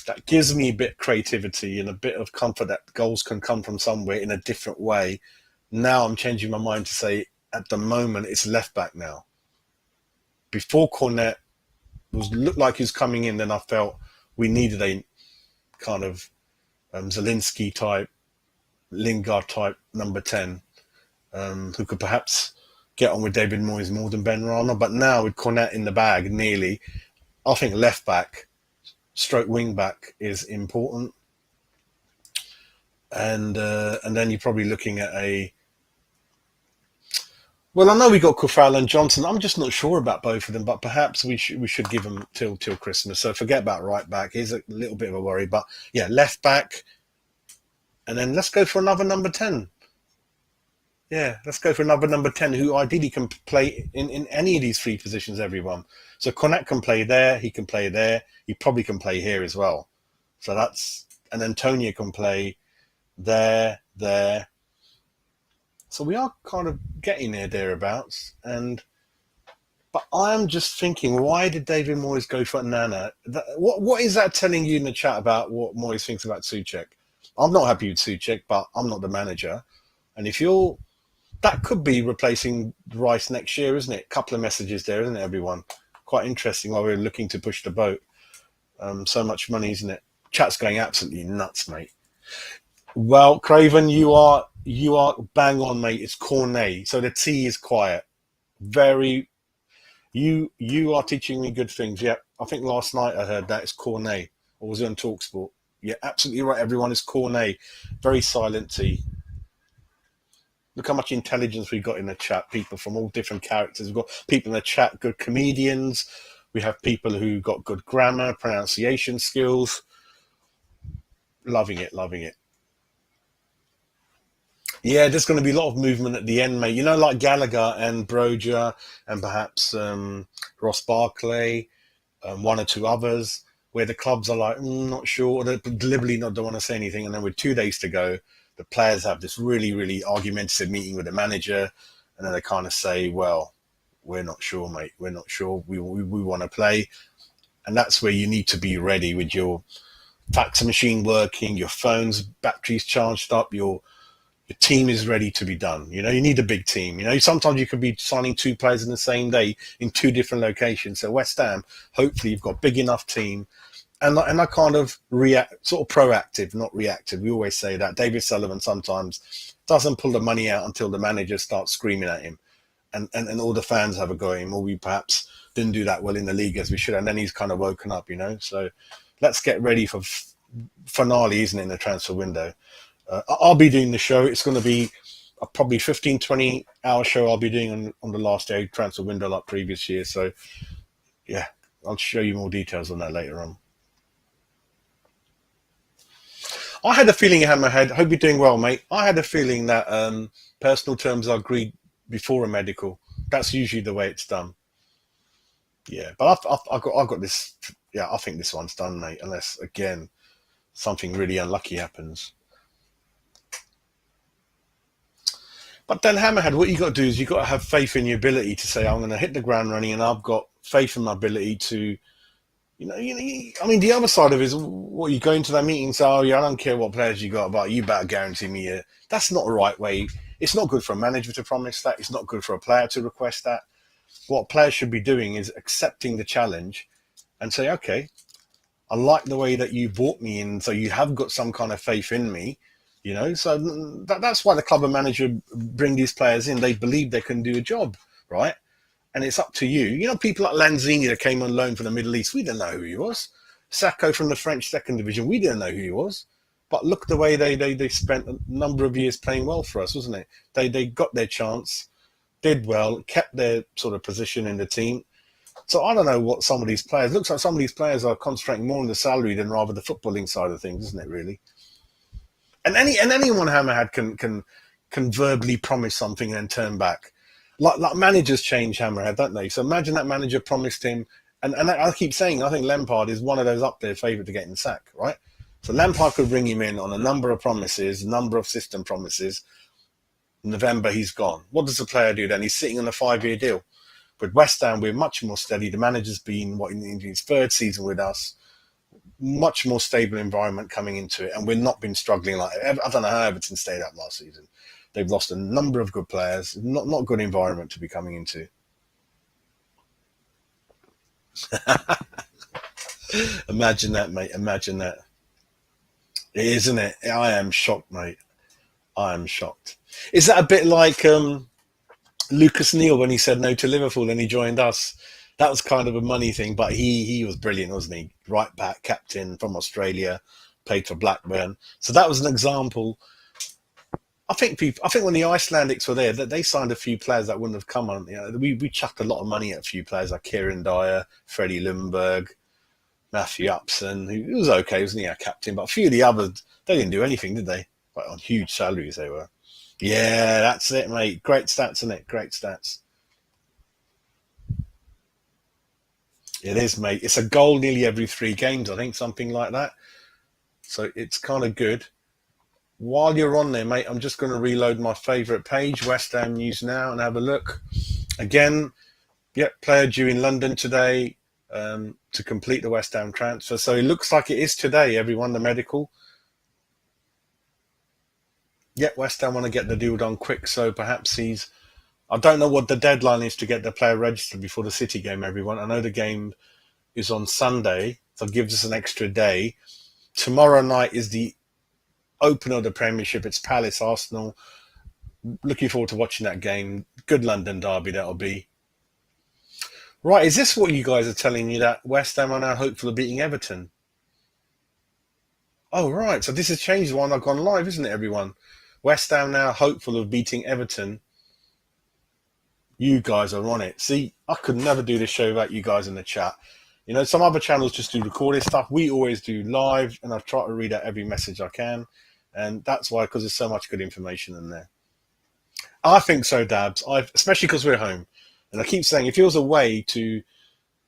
that gives me a bit of creativity and a bit of comfort that goals can come from somewhere in a different way. Now I'm changing my mind to say, at the moment, it's left back now. Before Cornet looked like he was coming in, then I felt we needed a kind of Zielinski type, Lingard type number 10, who could perhaps get on with David Moyes more than Ben Rama. But now with Cornet in the bag, nearly, I think left back, stroke wing back is important. And then you're probably looking at well, I know we got Kufal and Johnson. I'm just not sure about both of them, but perhaps we should give them till Christmas. So forget about right back. Here's a little bit of a worry, but yeah, left back, and then let's go for another number 10. Yeah, let's go for another number 10 who ideally can play in any of these three positions, everyone. So Cornet can play there, he can play there, he probably can play here as well. So and Antonio can play there. So we are kind of getting thereabouts. But I'm just thinking, why did David Moyes go for Nana? What is that telling you in the chat about what Moyes thinks about Souček? I'm not happy with Souček, but I'm not the manager. And that could be replacing Rice next year, isn't it? A couple of messages there, isn't it, everyone? Quite interesting while we're looking to push the boat. So much money, isn't it? Chat's going absolutely nuts, mate. Well, Craven, you are bang on, mate. It's Cornet. So the T is quiet. Very. You are teaching me good things. Yeah, I think last night I heard that it's Cornet. Or was it on TalkSport? Yeah, absolutely right, everyone. It's Cornet. Very silent T. Look how much intelligence we've got in the chat. People from all different characters. We've got people in the chat, good comedians. We have people who got good grammar, pronunciation skills. Loving it. Yeah, there's going to be a lot of movement at the end, mate. Like Gallagher and Broja and perhaps Ross Barclay, one or two others, where the clubs are like, not sure, or they deliberately don't want to say anything. And then with 2 days to go, the players have this really, really argumentative meeting with the manager. And then they kind of say, well, we're not sure, mate. We're not sure. We want to play. And that's where you need to be ready with your fax machine working, your phone's batteries charged up, your team is ready to be done. You need a big team. Sometimes you could be signing 2 players in the same day in 2 different locations. So West Ham, hopefully you've got a big enough team. And I kind of sort of proactive, not reactive. We always say that. David Sullivan sometimes doesn't pull the money out until the manager starts screaming at him. And all the fans have a go at him. Or we perhaps didn't do that well in the league as we should. And then he's kind of woken up, So let's get ready for finale, isn't it, in the transfer window? I'll be doing the show. It's going to be a probably 15, 20-hour show I'll be doing on the last day transfer window like previous year. So, yeah, I'll show you more details on that later on. I had a feeling, Hammerhead, hope you're doing well, mate. I had a feeling that personal terms are agreed before a medical. That's usually the way it's done. Yeah, but I've got this. Yeah, I think this one's done, mate. Unless again something really unlucky happens. But then, Hammerhead, what you got to do is you got to have faith in your ability to say, I'm going to hit the ground running, and I've got faith in my ability to, I mean, the other side of it is what you go into that meeting and say, oh, yeah, I don't care what players you got, but you better guarantee me. That's not the right way. It's not good for a manager to promise that. It's not good for a player to request that. What players should be doing is accepting the challenge and say, okay, I like the way that you brought me in, so you have got some kind of faith in me. So that's why the club and manager bring these players in. They believe they can do a job, right? And it's up to you. People like Lanzini that came on loan from the Middle East, we didn't know who he was. Sacco from the French second division, we didn't know who he was. But look the way they spent a number of years playing well for us, wasn't it? They got their chance, did well, kept their sort of position in the team. So I don't know what some of these players, looks like some of these players are concentrating more on the salary than rather the footballing side of things, isn't it, really? And anyone, Hammerhead, can verbally promise something and then turn back. Like managers change, Hammerhead, don't they? So imagine that manager promised him, and I keep saying, I think Lampard is one of those up there favourite to getting sacked, right? So Lampard could bring him in on a number of promises, number of system promises. In November, he's gone. What does the player do then? He's sitting on a 5-year deal. With West Ham, we're much more steady. The manager's been in his third season with us. Much more stable environment coming into it, and we've not been struggling like I don't know how Everton stayed up last season. They've lost a number of good players. Not good environment to be coming into. Imagine that, mate. Imagine that. Isn't it? I am shocked, mate. I am shocked. Is that a bit like Lucas Neal when he said no to Liverpool and he joined us? That was kind of a money thing, but he was brilliant, wasn't he? Right back, captain from Australia, played for Blackburn. So that was an example. I think when the Icelandics were there, that they signed a few players that wouldn't have come on. We chucked a lot of money at a few players like Kieran Dyer, Freddie Lundberg, Matthew Upson, who was okay, wasn't he, our captain? But a few of the others, they didn't do anything, did they? Like on huge salaries they were. Yeah, that's it, mate. Great stats, isn't it? Great stats. It is, mate. It's a goal nearly every 3 games, I think, something like that. So it's kind of good. While you're on there, mate, I'm just going to reload my favourite page, West Ham News Now, and have a look. Again, player due in London today to complete the West Ham transfer. So it looks like it is today, everyone, the medical. West Ham want to get the deal done quick, so perhaps I don't know what the deadline is to get the player registered before the City game, everyone. I know the game is on Sunday, so it gives us an extra day. Tomorrow night is the opener of the Premiership. It's Palace, Arsenal. Looking forward to watching that game. Good London derby, that'll be. Right, is this what you guys are telling me, that West Ham are now hopeful of beating Everton? Oh, right, so this has changed while I've gone live, isn't it, everyone? West Ham now hopeful of beating Everton. You guys are on it. See, I could never do this show without you guys in the chat. Some other channels just do recorded stuff. We always do live, and I try to read out every message I can. And that's why, because there's so much good information in there. I think so, Dabs. Especially because we're home. And I keep saying, if it was away to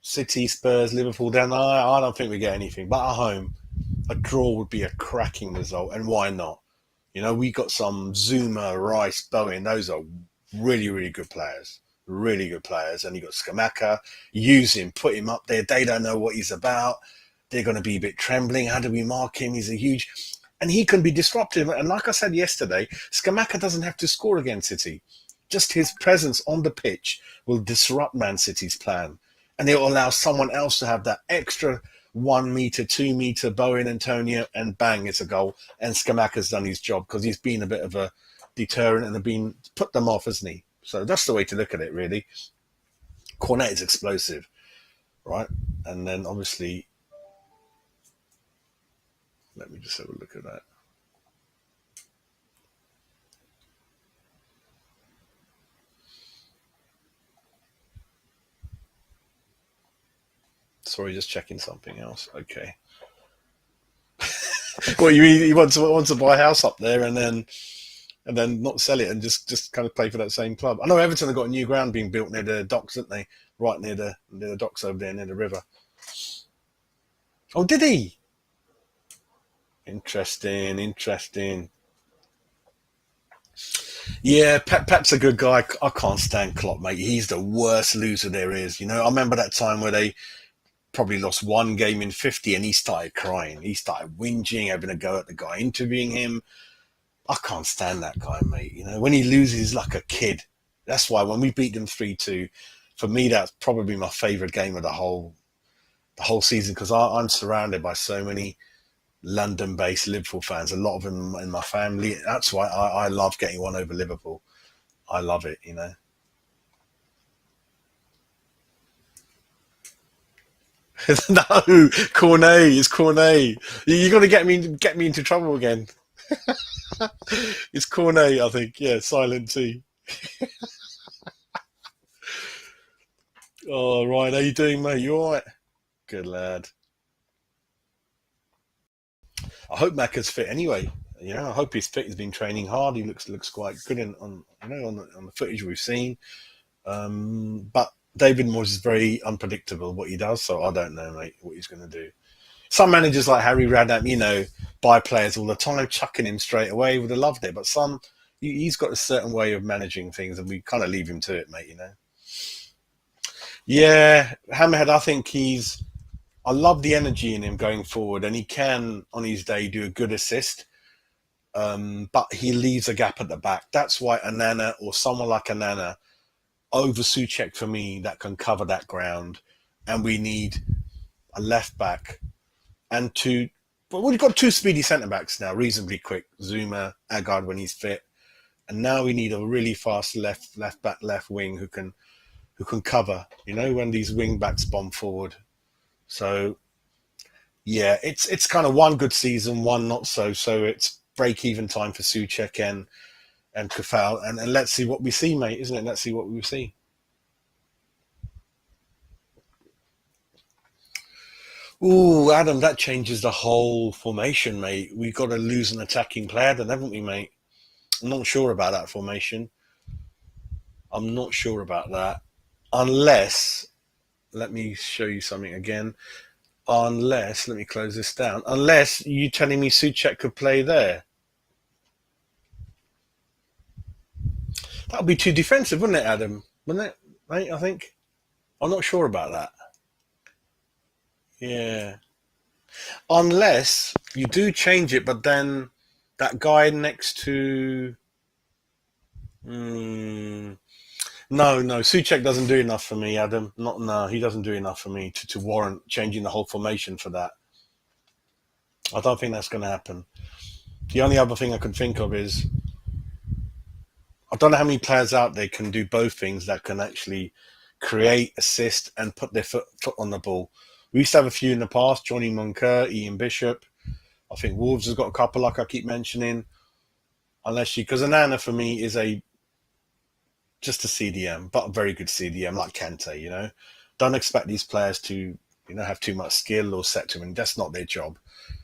City, Spurs, Liverpool, then I don't think we get anything. But at home, a draw would be a cracking result. And why not? We got some Zuma, Rice, Bowen. Those are really, really good players. Really good players. And you got Skamaka. Use him, put him up there. They don't know what he's about. They're going to be a bit trembling. How do we mark him? He's a huge... And he can be disruptive. And like I said yesterday, Skamaka doesn't have to score against City. Just his presence on the pitch will disrupt Man City's plan. And it will allow someone else to have that extra 1 metre, 2 metre, Bowen, Antonio, and bang, it's a goal. And Skamaka's done his job because he's been a bit of a deterrent and put them off, hasn't he? So that's the way to look at it, really. Cornet is explosive, right? And then obviously... Let me just have a look at that. Sorry, just checking something else. Okay. Well, you mean he wants to buy a house up there and then not sell it and just kind of play for that same club? I know Everton have got a new ground being built near the docks, haven't they? Right near the docks over there, near the river. Oh, did he? Interesting. Yeah, Pep's a good guy. I can't stand Klopp, mate. He's the worst loser there is. I remember that time where they probably lost one game in 50 and he started crying. He started whinging, having a go at the guy interviewing him. I can't stand that guy, mate. When he loses, he's like a kid. That's why when we beat them 3-2, for me, that's probably my favourite game of the whole season, because I'm surrounded by so many London-based Liverpool fans, a lot of them in my family. That's why I love getting one over Liverpool. I love it. No, Cornet. It's Cornet. You're gonna get me into trouble again. It's Cornet, I think. Yeah, silent T. Oh, Ryan, how you doing, mate? You all right? Good lad. I hope Macca's fit anyway. I hope he's fit. He's been training hard. He looks quite good on the footage we've seen. But David Moyes is very unpredictable what he does, so I don't know, mate, what he's going to do. Some managers like Harry Redknapp, buy players all the time, chucking him straight away, would have loved it. But he's got a certain way of managing things, and we kind of leave him to it, mate. Yeah, Hammerhead, I think I love the energy in him going forward, and he can, on his day, do a good assist. But he leaves a gap at the back. That's why Anana or someone like Anana over Souček for me that can cover that ground, and we need a left back and two. Well, we've got two speedy centre backs now, reasonably quick. Zuma, Agard when he's fit, and now we need a really fast left back, left wing who can cover. When these wing backs bomb forward. So yeah, it's kind of one good season, one not so. So it's break even time for Souček and Kafal, and let's see what we see, mate, isn't it? Let's see what we see. Ooh, Adam, that changes the whole formation, mate. We've got to lose an attacking player, then, haven't we, mate? I'm not sure about that formation. I'm not sure about that. Unless, let me show you something again. Unless, let me close this down. Unless you telling me Souček could play there. That would be too defensive, wouldn't it, Adam? Wouldn't it, mate? I think. I'm not sure about that. Yeah. Unless you do change it, but then that guy next to. No, Souček doesn't do enough for me, Adam. No, he doesn't do enough for me to warrant changing the whole formation for that. I don't think that's going to happen. The only other thing I can think of is I don't know how many players out there can do both things, that can actually create, assist, and put their foot on the ball. We used to have a few in the past: Johnny Munker, Ian Bishop. I think Wolves has got a couple, like I keep mentioning. Because Anana for me is just a CDM, but a very good CDM, like Kante. Don't expect these players to have too much skill or set to, and that's not their job.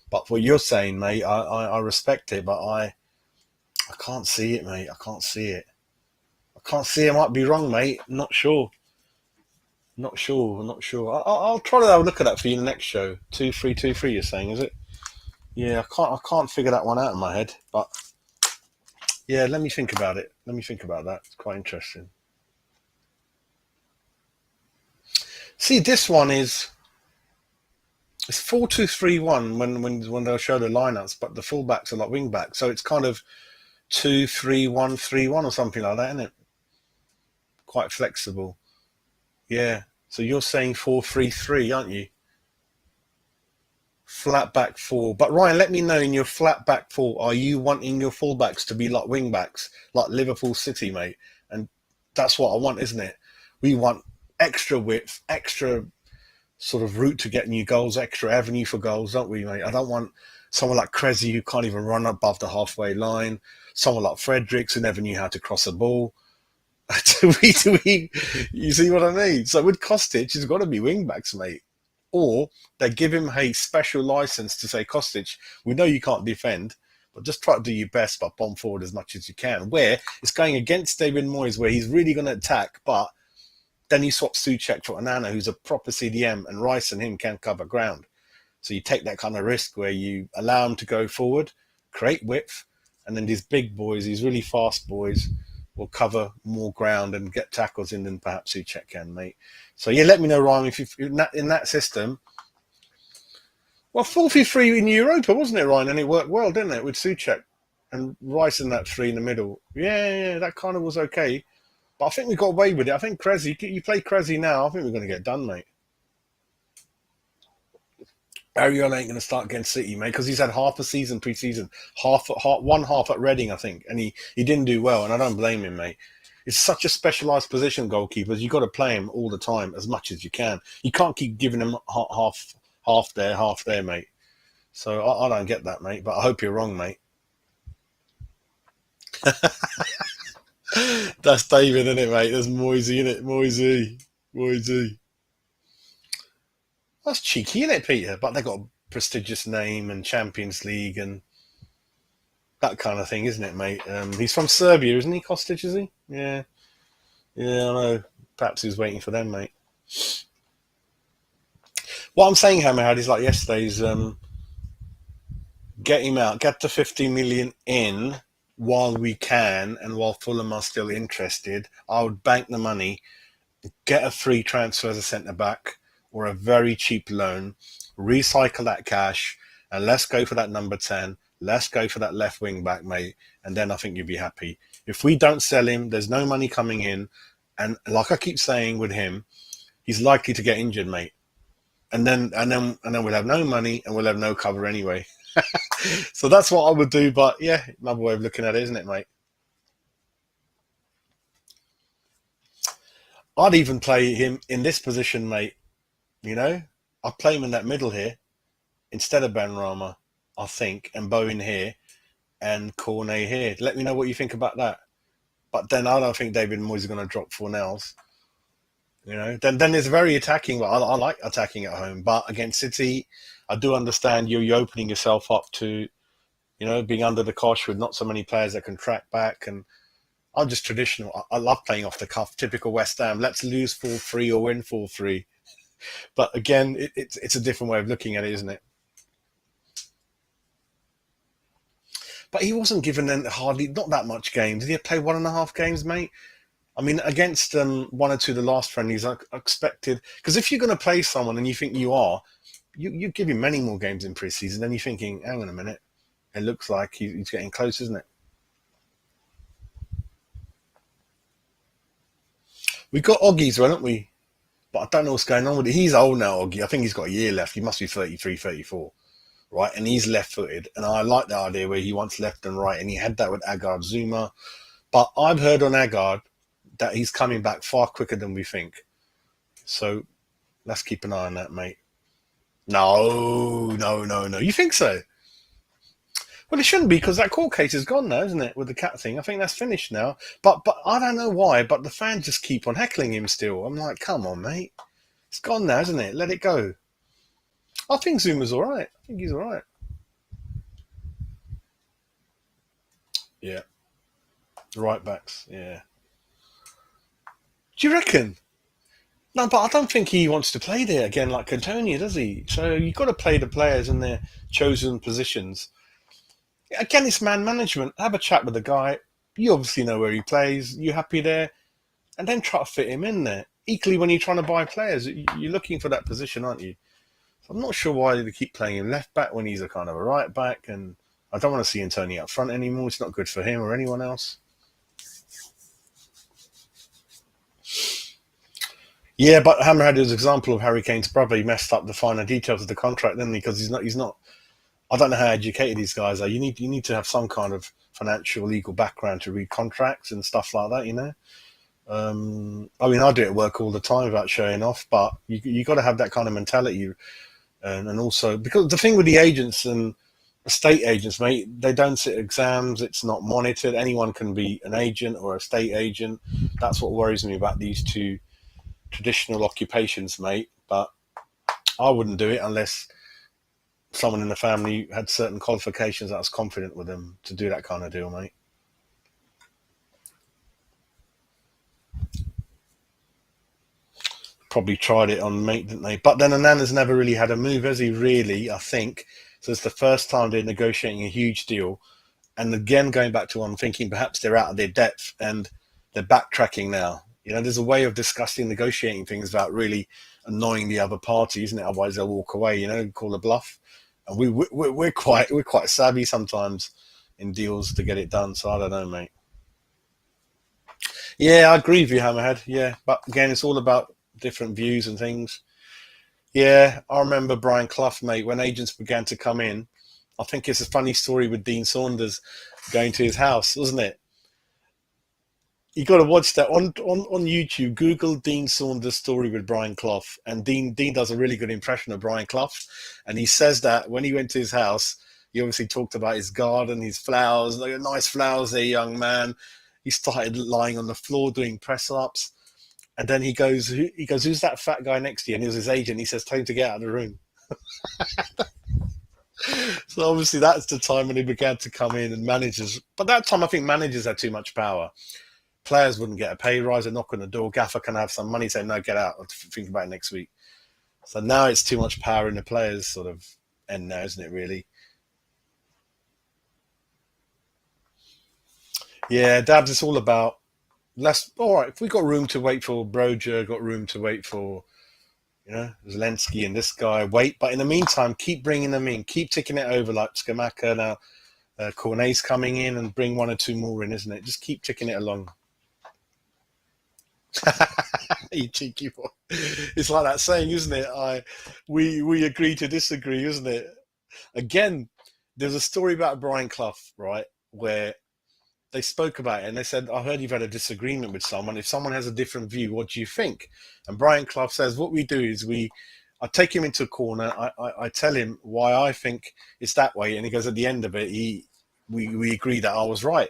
But what you're saying, mate, I respect it, but I can't see it, mate. I can't see it. I might be wrong, mate. Not sure. Not sure. I'll try to have a look at that for you in the next show. 2-3-2-3. You're saying, is it? Yeah, I can't figure that one out in my head. But yeah, let me think about it. Let me think about that. It's quite interesting. See, this one is it's 4-2-3-1 when they'll show the lineups, but the fullbacks are like wing backs, so it's kind of 2-3-1-3-1 or something like that, isn't it? Quite flexible. Yeah. So you're saying 4-3-3, aren't you? Flat back four. But Ryan, let me know, in your flat back four, are you wanting your fullbacks to be like wing backs, like Liverpool City, mate? And that's what I want, isn't it? We want extra width, extra sort of route to get new goals, extra avenue for goals, don't we, mate? I don't want someone like Krezi who can't even run above the halfway line, someone like Fredericks who never knew how to cross a ball. You see what I mean? So with Kostic, it's got to be wing backs, mate. Or they give him a special license to say, Kostic, we know you can't defend, but just try to do your best, but bomb forward as much as you can. Where it's going against David Moyes, where he's really going to attack, but then he swaps Souček for Onana, who's a proper CDM, and Rice and him can cover ground. So you take that kind of risk where you allow him to go forward, create width, and then these big boys, these really fast boys, will cover more ground and get tackles in than perhaps Souček can, mate. So yeah, let me know, Ryan, if you're in that system. Well, 4-3 in Europa, wasn't it, Ryan? And it worked well, didn't it, with Souček and Rice in that three in the middle. Yeah, that kind of was okay. But I think we got away with it. I think Krezi, you play Krezi now, I think we're going to get done, mate. Ariel ain't going to start against City, mate, because he's had half a season pre-season, one half at Reading, I think, and he didn't do well, and I don't blame him, mate. It's such a specialised position, goalkeepers. You've got to play him all the time as much as you can. You can't keep giving him half there, mate. So I don't get that, mate, but I hope you're wrong, mate. That's David, isn't it, mate? There's Moisey, isn't it? Moisey. That's cheeky, isn't it, Peter? But they got a prestigious name and Champions League and that kind of thing, isn't it, mate? He's from Serbia, isn't he, Kostic, is he? Yeah, I know. Perhaps he's waiting for them, mate. What I'm saying, Hammerhead, is like yesterday's get him out, get the 50 million in while we can and while Fulham are still interested. I would bank the money, get a free transfer as a centre-back or a very cheap loan, recycle that cash, and let's go for that number 10. Let's go for that left wing back, mate, and then I think you'll be happy. If we don't sell him, there's no money coming in, and like I keep saying with him, he's likely to get injured, mate. And then we'll have no money and we'll have no cover anyway. So that's what I would do, but yeah, another way of looking at it, isn't it, mate? I'd even play him in this position, mate. You know, I'd play him in that middle here instead of Benrahma, I think, and Bowen here and Cornet here. Let me know what you think about that. But then I don't think David Moyes is going to drop Fornells. You know, then it's very attacking. I like attacking at home, but against City, I do understand you're opening yourself up to, being under the cosh with not so many players that can track back. And I'm just traditional. I love playing off the cuff, typical West Ham. Let's lose 4-3 or win 4-3. But again, it's a different way of looking at it, isn't it? But he wasn't given hardly, not that much games. Did he play 1.5 games, mate? I mean, against one or two of the last friendlies, I expected... Because if you're going to play someone and you think you are, you give him many more games in pre-season, then you're thinking, hang on a minute, it looks like he's getting close, isn't it? We got Oggy as well, haven't we? But I don't know what's going on with it. He's old now, Oggy. I think he's got a year left. He must be 33, 34, right? And he's left-footed. And I like the idea where he wants left and right, and he had that with Agard Zuma. But I've heard on Agard that he's coming back far quicker than we think. So let's keep an eye on that, mate. No. You think so? Well, it shouldn't be, because that court case is gone now, isn't it, with the cat thing? I think that's finished now. But I don't know why, but the fans just keep on heckling him still. I'm like, come on, mate. It's gone now, isn't it? Let it go. I think Zuma's all right. I think he's all right. Yeah. Right backs, yeah. Do you reckon? No, but I don't think he wants to play there again like Antonio, does he? So you've got to play the players in their chosen positions. Again, it's man management. Have a chat with the guy. You obviously know where he plays. You happy there? And then try to fit him in there. Equally, when you're trying to buy players, you're looking for that position, aren't you? So I'm not sure why they keep playing him left back when he's a kind of a right back. And I don't want to see Antonio up front anymore. It's not good for him or anyone else. Yeah, but Hammerhead is an example of Harry Kane's brother. He messed up the finer details of the contract, didn't he? Because he's not. I don't know how educated these guys are. You need to have some kind of financial legal background to read contracts and stuff like that. I mean, I do it at work all the time without showing off, but you got to have that kind of mentality, and also because the thing with the agents and estate agents, mate, they don't sit exams. It's not monitored. Anyone can be an agent or a estate agent. That's what worries me about these two traditional occupations, mate. But I wouldn't do it unless someone in the family had certain qualifications that I was confident with them to do that kind of deal, mate. Probably tried it on mate, didn't they? But then Anana's never really had a move, has he? Really, I think. So it's the first time they're negotiating a huge deal. And again, going back to what I'm thinking, perhaps they're out of their depth and they're backtracking now. There's a way of discussing, negotiating things without really annoying the other party, isn't it? Otherwise, they'll walk away. Call a bluff. And we're quite savvy sometimes in deals to get it done. So I don't know, mate. Yeah, I agree with you, Hammerhead. Yeah, but again, it's all about different views and things. Yeah, I remember Brian Clough, mate, when agents began to come in. I think it's a funny story with Dean Saunders going to his house, wasn't it? You got to watch that on YouTube. Google Dean Saunders story with Brian Clough, and Dean does a really good impression of Brian Clough, and he says that when he went to his house, he obviously talked about his garden, his flowers, like nice flowers there, young man. He started lying on the floor doing press ups, and then he goes, who's that fat guy next to you? And he was his agent. He says, tell him to get out of the room. So obviously that's the time when he began to come in and managers. But that time I think managers had too much power. Players wouldn't get a pay rise, a knock on the door. Gaffer can have some money, say no, get out. I'll think about it next week. So now it's too much power in the players sort of end now, isn't it? Really? Yeah, Dabs. It's all about less. All right, if we got room to wait for Broger, got room to wait for Zelensky and this guy. Wait, but in the meantime, keep bringing them in, keep ticking it over like Skamaka now. Cornet's coming in and bring one or two more in, isn't it? Just keep ticking it along. You cheeky boy. It's like that saying, isn't it? We agree to disagree, isn't it? Again, there's a story about Brian Clough, right, where they spoke about it and they said, I heard you've had a disagreement with someone. If someone has a different view, what do you think? And Brian Clough says, what we do is I take him into a corner. I tell him why I think it's that way. And he goes, at the end of it, we agree that I was right.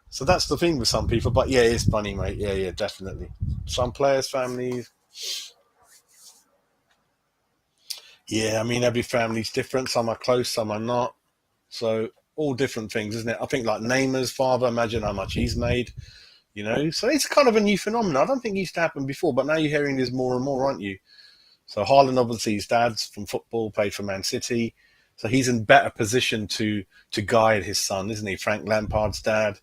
So that's the thing with some people. But yeah, it's funny, mate. Yeah, yeah, definitely. Some players' families. Yeah, I mean, every family's different. Some are close, some are not. So all different things, isn't it? I think like Neymar's father, imagine how much he's made. So it's kind of a new phenomenon. I don't think it used to happen before, but now you're hearing this more and more, aren't you? So Haaland, obviously, his dad's from football, played for Man City. So he's in better position to guide his son, isn't he? Frank Lampard's dad.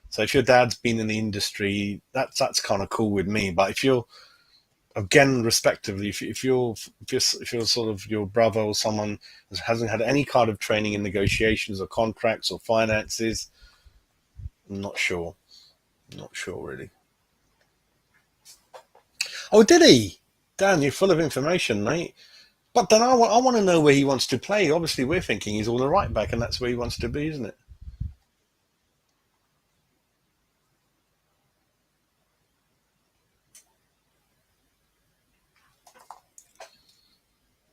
So if your dad's been in the industry, that's kind of cool with me. But if you're again, respectively, if you're sort of your brother or someone who hasn't had any kind of training in negotiations or contracts or finances, I'm not sure. Not sure really. Oh, did he? Dan, you're full of information, mate. But then I want to know where he wants to play. Obviously, we're thinking he's all the right back, and that's where he wants to be, isn't it?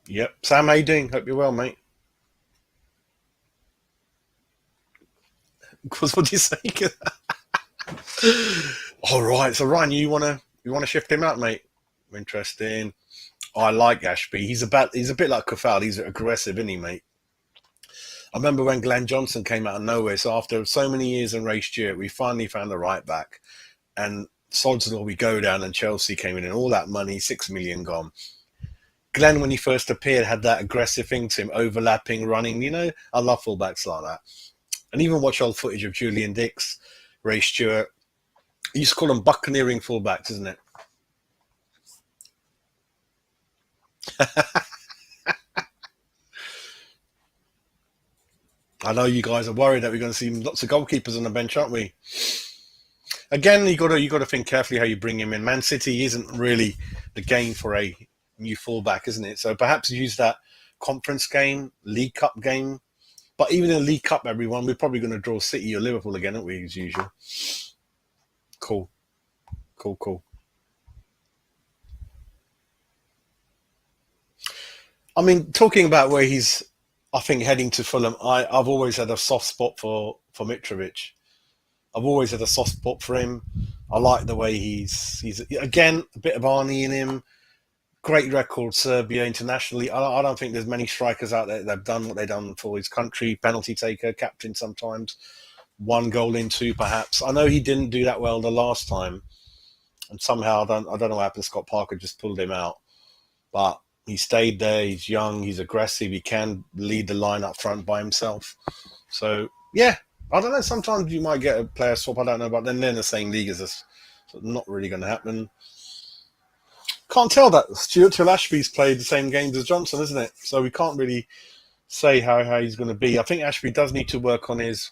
Yep. Sam, how you doing? Hope you're well, mate. Because what do you say? All right. So Ryan, you wanna shift him out, mate? Interesting. I like Ashby. He's a bit like Kofal. He's aggressive, isn't he, mate? I remember when Glenn Johnson came out of nowhere. So after so many years in Ray Stewart, we finally found the right back. And sods law, we go down, and Chelsea came in, and all that money, 6 million gone. Glenn, when he first appeared, had that aggressive thing to him, overlapping, running. I love fullbacks like that. And even watch old footage of Julian Dix, Ray Stewart. You used to call them buccaneering fullbacks, isn't it? I know you guys are worried that we're going to see lots of goalkeepers on the bench, aren't we? Again, you got to think carefully how you bring him in. Man City isn't really the game for a new fullback, isn't it? So perhaps use that conference game, League Cup game. But even in the League Cup, everyone, we're probably going to draw City or Liverpool again, aren't we, as usual? Cool, cool, cool. I mean, talking about where he's, I think heading to Fulham, I've always had a soft spot for Mitrovic. I've always had a soft spot for him. I like the way he's again a bit of Arnie in him. Great record, Serbia internationally. I don't think there's many strikers out there that have done what they've done for his country. Penalty taker, captain sometimes, one goal in two perhaps. I know he didn't do that well the last time, and somehow I don't know what happened. Scott Parker just pulled him out, but he stayed there. He's young. He's aggressive. He can lead the line up front by himself. So yeah, I don't know. Sometimes you might get a player swap. I don't know, but then they're in the same league as us. So not really going to happen. Can't tell that Stuart Till Ashby's played the same games as Johnson, isn't it? So we can't really say how he's going to be. I think Ashby does need to work on his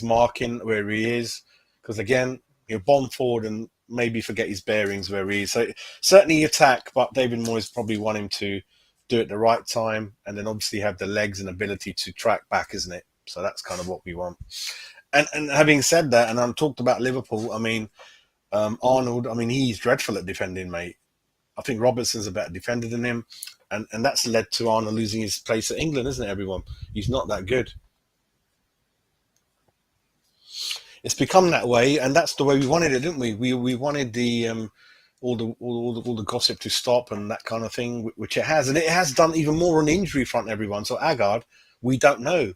marking where he is, because again, he'll bomb forward and maybe forget his bearings where he is. So certainly attack, but David Moyes probably want him to do it at the right time, and then obviously have the legs and ability to track back, isn't it? So that's kind of what we want. And having said that, and I talked about Liverpool, I mean, Arnold, I mean, he's dreadful at defending, mate. I think Robertson's a better defender than him, and that's led to Arnold losing his place at England, isn't it, everyone? He's not that good. It's become that way, and that's the way we wanted it, didn't we? We wanted the all the gossip to stop and that kind of thing, which it has, and it has done even more on the injury front, everyone. So Agard, we don't know.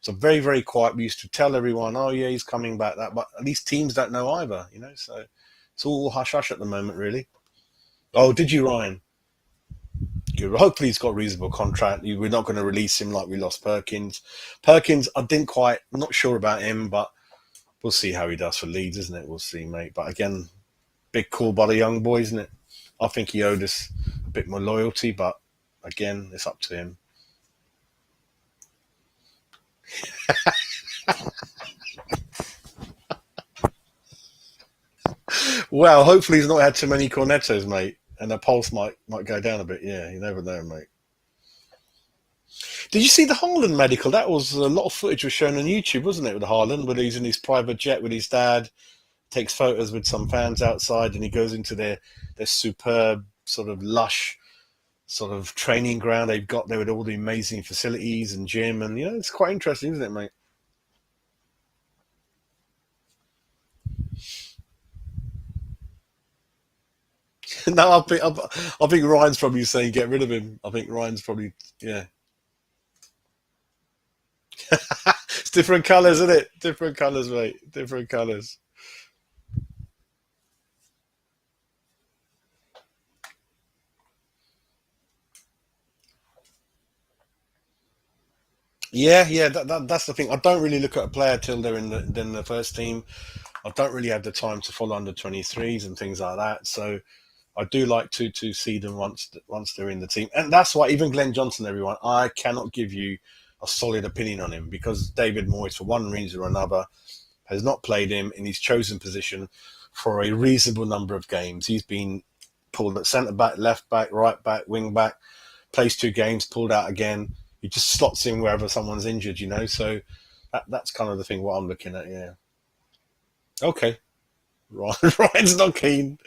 So very, very quiet. We used to tell everyone, oh yeah, he's coming back, that, but at least teams don't know either, you know. So it's all hush hush at the moment, really. Oh, did you, Ryan? Good. Hopefully he's got a reasonable contract. We're not going to release him like we lost Perkins. Perkins, I didn't quite, not sure about him, but we'll see how he does for Leeds, isn't it? We'll see, mate. But again, big call by the young boy, isn't it? I think he owed us a bit more loyalty, but again, it's up to him. Well, hopefully he's not had too many cornetos, mate, and the pulse might go down a bit. Yeah, you never know, mate. Did you see the Haaland medical? That was a lot of footage was shown on YouTube, wasn't it, with Haaland, where he's in his private jet with his dad, takes photos with some fans outside, and he goes into their superb sort of lush sort of training ground they've got there with all the amazing facilities and gym, and it's quite interesting, isn't it, mate? No, I think Ryan's probably saying get rid of him. I think Ryan's probably, yeah. It's different colours, isn't it? Different colours, mate. Different colours. Yeah, yeah. That's the thing. I don't really look at a player till they're in the first team. I don't really have the time to follow under 23s and things like that. So I do like to see them once they're in the team, and that's why even Glenn Johnson, everyone, I cannot give you a solid opinion on him because David Moyes, for one reason or another, has not played him in his chosen position for a reasonable number of games. He's been pulled at centre back, left back, right back, wing back, plays 2 games, pulled out again. He just slots in wherever someone's injured. So that's kind of the thing what I'm looking at. Yeah. Okay. Ryan, Ryan's not keen.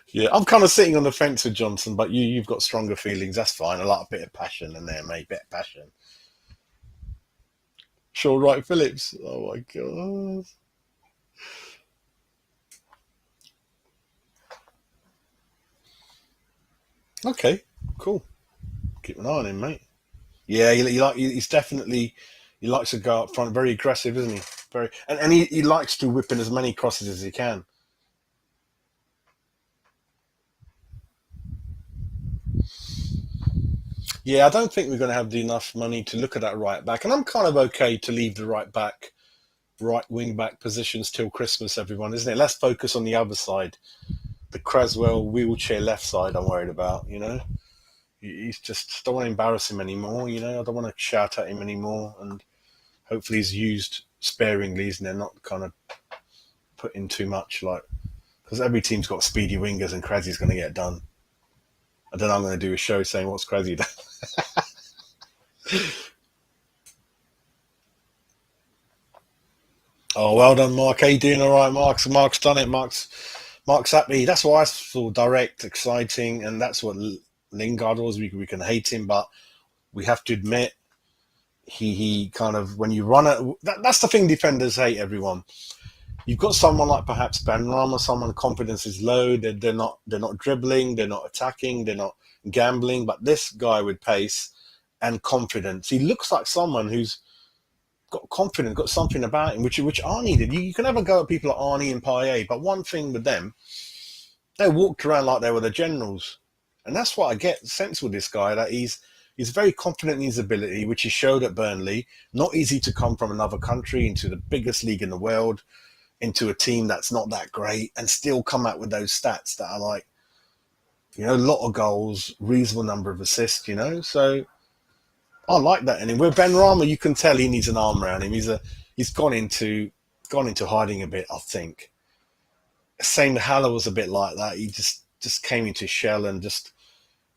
Yeah, I'm kind of sitting on the fence with Johnson, but you've got stronger feelings. That's fine. I like a bit of passion in there, mate. Bit of passion. Sure, right, Phillips. Oh my god. Okay, cool. Keep an eye on him, mate. Yeah, he's definitely he likes to go up front. Very aggressive, isn't he? Very, and he likes to whip in as many crosses as he can. Yeah, I don't think we're going to have enough money to look at that right back, and I'm kind of okay to leave the right wing back positions till Christmas. Everyone, isn't it? Let's focus on the other side, the Creswell wheelchair left side. I'm worried about. He's just don't want to embarrass him anymore. I don't want to shout at him anymore, and hopefully he's used sparingly, and they're not kind of put in too much, like because every team's got speedy wingers, and Crazy's going to get done. And then I'm going to do a show saying what's Crazy done. Oh, well done, Mark. How you doing? All right, Mark's done it. Mark's happy. That's why I saw direct, exciting, and that's what Lingard was. We can hate him, but we have to admit he kind of, when you run it, that's the thing defenders hate, everyone. You've got someone like perhaps Benrahma, someone confidence is low, they're not dribbling, they're not attacking, they're not gambling, but this guy with pace and confidence, he looks like someone who's got confidence, got something about him, which Arnie did. You can never go at people like Arnie and Payet, but one thing with them, they walked around like they were the generals. And that's what I get sense with this guy, that he's very confident in his ability, which he showed at Burnley. Not easy to come from another country into the biggest league in the world, into a team that's not that great, and still come out with those stats that are like, a lot of goals, reasonable number of assists, So I like that. And with Benrahma, you can tell he needs an arm around him. He's gone into hiding a bit, I think. Same Haller was a bit like that. He just came into shell and just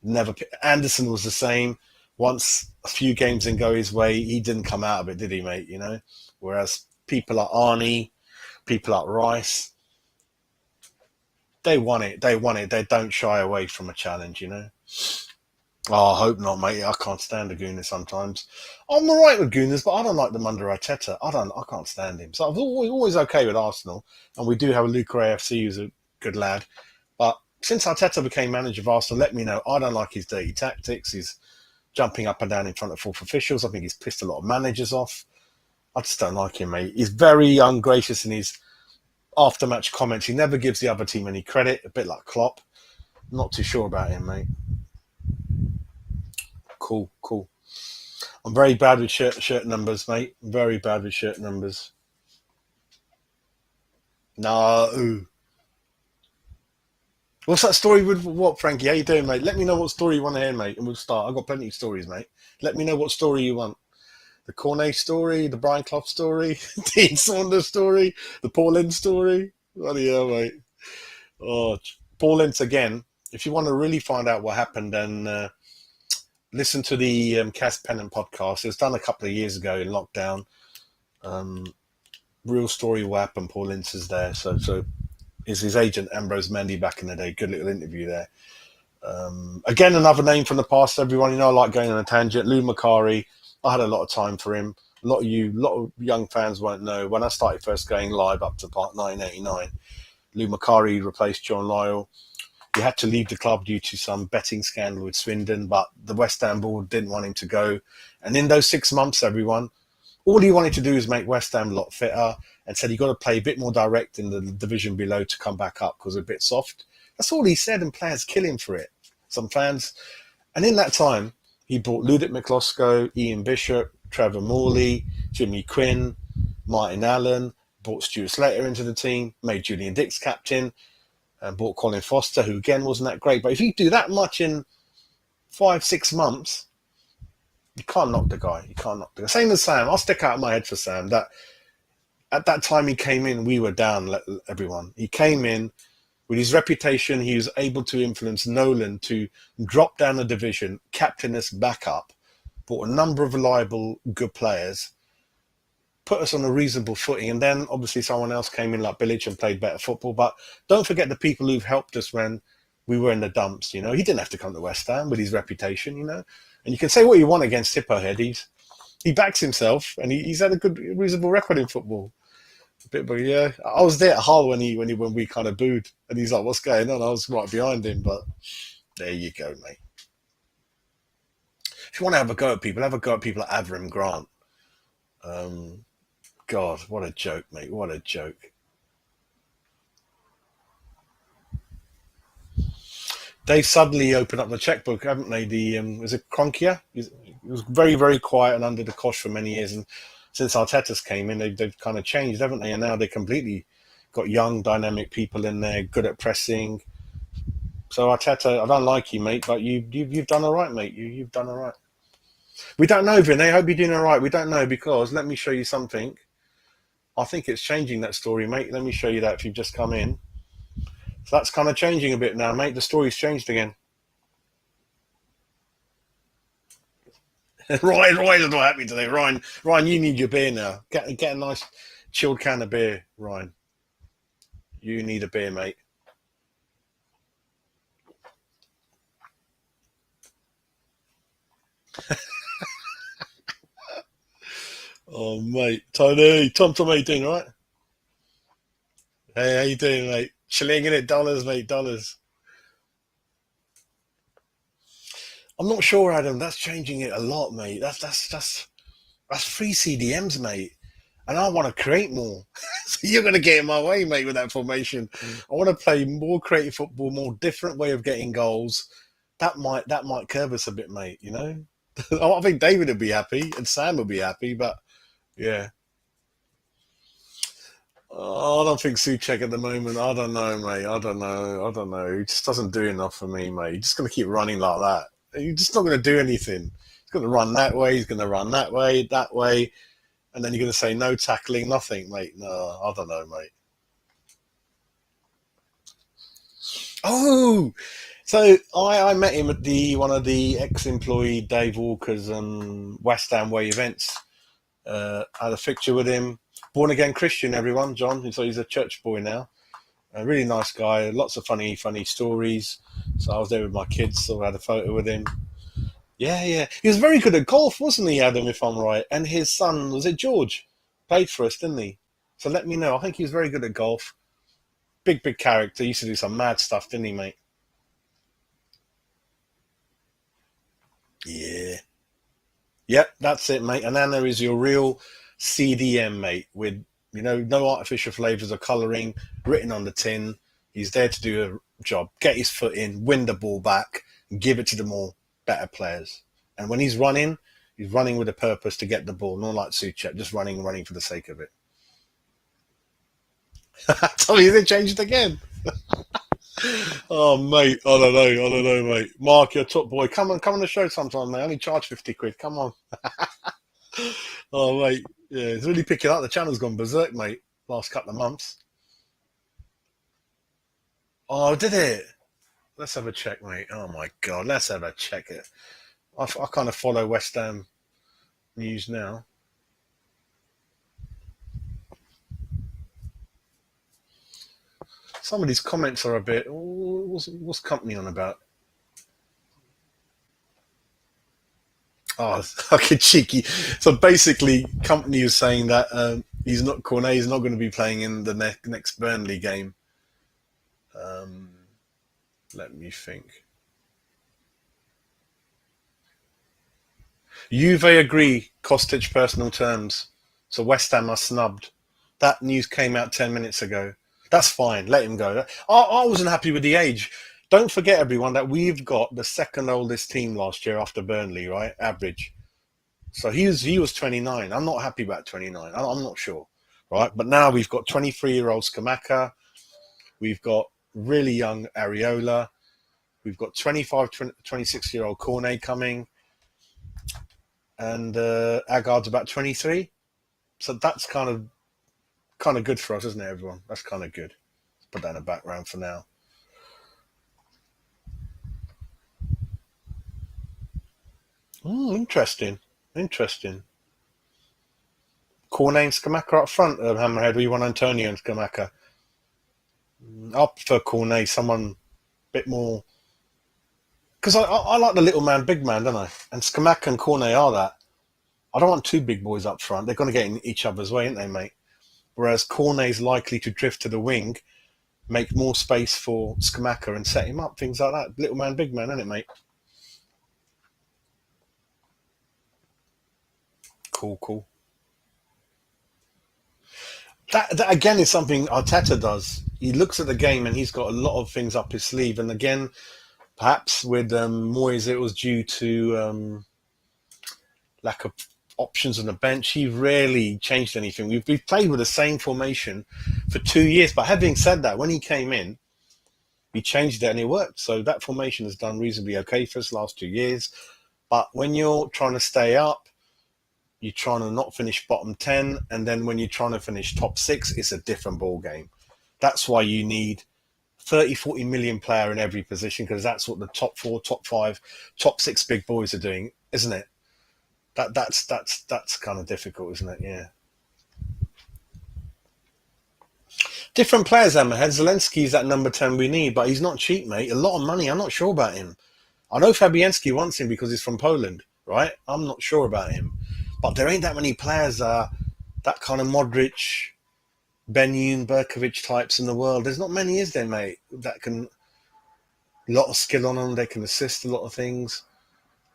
never. Anderson was the same. Once a few games didn't go his way, he didn't come out of it, did he, mate? Whereas people like Arnie, people like Rice, they want it. They want it. They don't shy away from a challenge, Oh, I hope not, mate. I can't stand the Gooners sometimes. I'm all right with Gooners, but I don't like them under Arteta. I can't stand him. So I'm always okay with Arsenal, and we do have a Luca AFC who's a good lad. But since Arteta became manager of Arsenal, let me know. I don't like his dirty tactics. He's jumping up and down in front of fourth officials. I think he's pissed a lot of managers off. I just don't like him, mate. He's very ungracious in his after-match comments. He never gives the other team any credit, a bit like Klopp. Not too sure about him, mate. Cool. I'm very bad with shirt numbers, mate. Very bad with shirt numbers. No. What's that story with what, Frankie? How you doing, mate? Let me know what story you want to hear, mate, and we'll start. I've got plenty of stories, mate. Let me know what story you want. The Cornet story, the Brian Clough story, Dean Saunders story, the Paul Ince story. Bloody hell, mate. Oh, Paul Ince again. If you want to really find out what happened, then listen to the Cass Pennant podcast. It was done a couple of years ago in lockdown. Real story what happened. Paul Ince is there. So is his agent Ambrose Mendy back in the day. Good little interview there. Again, another name from the past, everyone. I like going on a tangent. Lou Macari. I had a lot of time for him. A lot of young fans won't know. When I started first going live up to part 1989, Lou Macari replaced John Lyall. He had to leave the club due to some betting scandal with Swindon, but the West Ham board didn't want him to go. And in those 6 months, everyone, all he wanted to do is make West Ham a lot fitter, and said, you've got to play a bit more direct in the division below to come back up because we're a bit soft. That's all he said, and players kill him for it. Some fans. And in that time, he brought Ludic McCloskey, Ian Bishop, Trevor Morley, Jimmy Quinn, Martin Allen, brought Stuart Slater into the team, made Julian Dix captain, and bought Colin Foster, who again wasn't that great. But if you do that much in 5-6 months, you can't knock the guy. Same as Sam. I'll stick out my head for Sam. That at that time he came in, we were down, everyone. He came in with his reputation. He was able to influence Nolan to drop down a division, captain us back up, bought a number of reliable, good players, put us on a reasonable footing, and then obviously someone else came in like Bilic and played better football. But don't forget the people who've helped us when we were in the dumps. He didn't have to come to West Ham with his reputation. And you can say what you want against Hippohead. He backs himself, and he's had a good, reasonable record in football. But yeah, I was there at Hull when we kind of booed, and he's like, "What's going on?" I was right behind him, but there you go, mate. If you want to have a go at people, have a go at people like Avram Grant. God, what a joke, mate. What a joke. They've suddenly opened up the checkbook, haven't they? Was it Kroenke? It was very, very quiet and under the cosh for many years. And since Arteta's came in, they've kind of changed, haven't they? And now they completely got young, dynamic people in there, good at pressing. So Arteta, I don't like you, mate, but you've done all right, mate. You've done all right. We don't know, Vin. I hope you're doing all right. We don't know because let me show you something. I think it's changing, that story, mate. Let me show you that if you've just come in. So that's kind of changing a bit now, mate. The story's changed again. Ryan's not happy today. Ryan, you need your beer now. Get a nice chilled can of beer, Ryan. You need a beer, mate. Oh, mate. Tony. Tom, how you doing, all right? Hey, how you doing, mate? Shilling it, dollars, mate, dollars. I'm not sure, Adam. That's changing it a lot, mate. That's free CDMs, mate. And I want to create more. So you're going to get in my way, mate, with that formation. I want to play more creative football, more different way of getting goals. That might curb us a bit, mate. You know. I think David would be happy and Sam would be happy, but yeah. Oh, I don't think Suchek at the moment. I don't know, mate. I don't know. I don't know. He just doesn't do enough for me, mate. He's just going to keep running like that. He's just not going to do anything. He's going to run that way. He's going to run that way, and then you're going to say no tackling, nothing, mate. No, I don't know, mate. Oh, so I met him at the one of the ex-employee Dave Walker's West Ham Way events. I had a picture with him. Born again Christian, everyone. John, so he's a church boy now. A really nice guy. Lots of funny stories. So I was there with my kids, so I had a photo with him. Yeah, yeah. He was very good at golf, wasn't he, Adam, if I'm right? And his son, was it George? Played for us, didn't he? So let me know. I think he was very good at golf. Big character. He used to do some mad stuff, didn't he, mate? Yeah. Yep, that's it, mate. And Anna is your real CDM, mate, with no artificial flavours or colouring written on the tin. He's there to do a job, get his foot in, win the ball back, and give it to the more better players. And when he's running with a purpose to get the ball, not like Suchek, just running for the sake of it. Tell you they changed it again. Oh, mate, I don't know, mate. Mark, you're a top boy. Come on the show sometime, mate. I only charge 50 quid. Come on. Oh, mate. Yeah, it's really picking up. The channel's gone berserk, mate, last couple of months. Oh, did it? Let's have a check, mate. Oh, my God. Let's have a check it. I kind of follow West Ham news now. Some of these comments are a bit. What's company on about? Oh, okay, cheeky. So basically, company is saying that Cornet is not going to be playing in the next Burnley game. Let me think. Juve agree Kostic personal terms, so West Ham are snubbed. That news came out 10 minutes ago. That's fine. Let him go. I wasn't happy with the age. Don't forget, everyone, that we've got the second oldest team last year after Burnley, right? Average. So he was 29. I'm not happy about 29. I'm not sure, right? But now we've got 23-year-old Skamaka. We've got really young Areola. We've got 25, 26-year-old Cornet coming. And Agard's about 23. So that's kind of good for us, isn't it, everyone? That's kind of good. Let's put that in the background for now. Interesting. Cornet and Skamaka up front of Hammerhead. We want Antonio and Skamaka. I prefer Cornet, someone a bit more. Because I like the little man, big man, don't I? And Skamaka and Cornet are that. I don't want two big boys up front. They're going to get in each other's way, aren't they, mate? Whereas Cornet's likely to drift to the wing, make more space for Skamaka and set him up, things like that. Little man, big man, isn't it, mate? Cool. That again is something Arteta does. He looks at the game and he's got a lot of things up his sleeve. And again, perhaps with Moyes, it was due to lack of options on the bench. He rarely changed anything. We've played with the same formation for 2 years. But having said that, when he came in, he changed it and it worked. So that formation has done reasonably okay for us last 2 years. But when you're trying to stay up, you're trying to not finish bottom 10, and then when you're trying to finish top 6, it's a different ball game. That's why you need 30, 40 million player in every position, because that's what the top 4, top 5, top 6 big boys are doing, isn't it? That's kind of difficult, isn't it? Yeah. Different players, Hammerhead. Zelensky's that number 10 we need, but he's not cheap, mate. A lot of money. I'm not sure about him. I know Fabianski wants him because he's from Poland, right? I'm not sure about him. But there ain't that many players that kind of Modric, Benyun, Berkovic types in the world. There's not many, is there, mate? That can a lot of skill on them. They can assist a lot of things.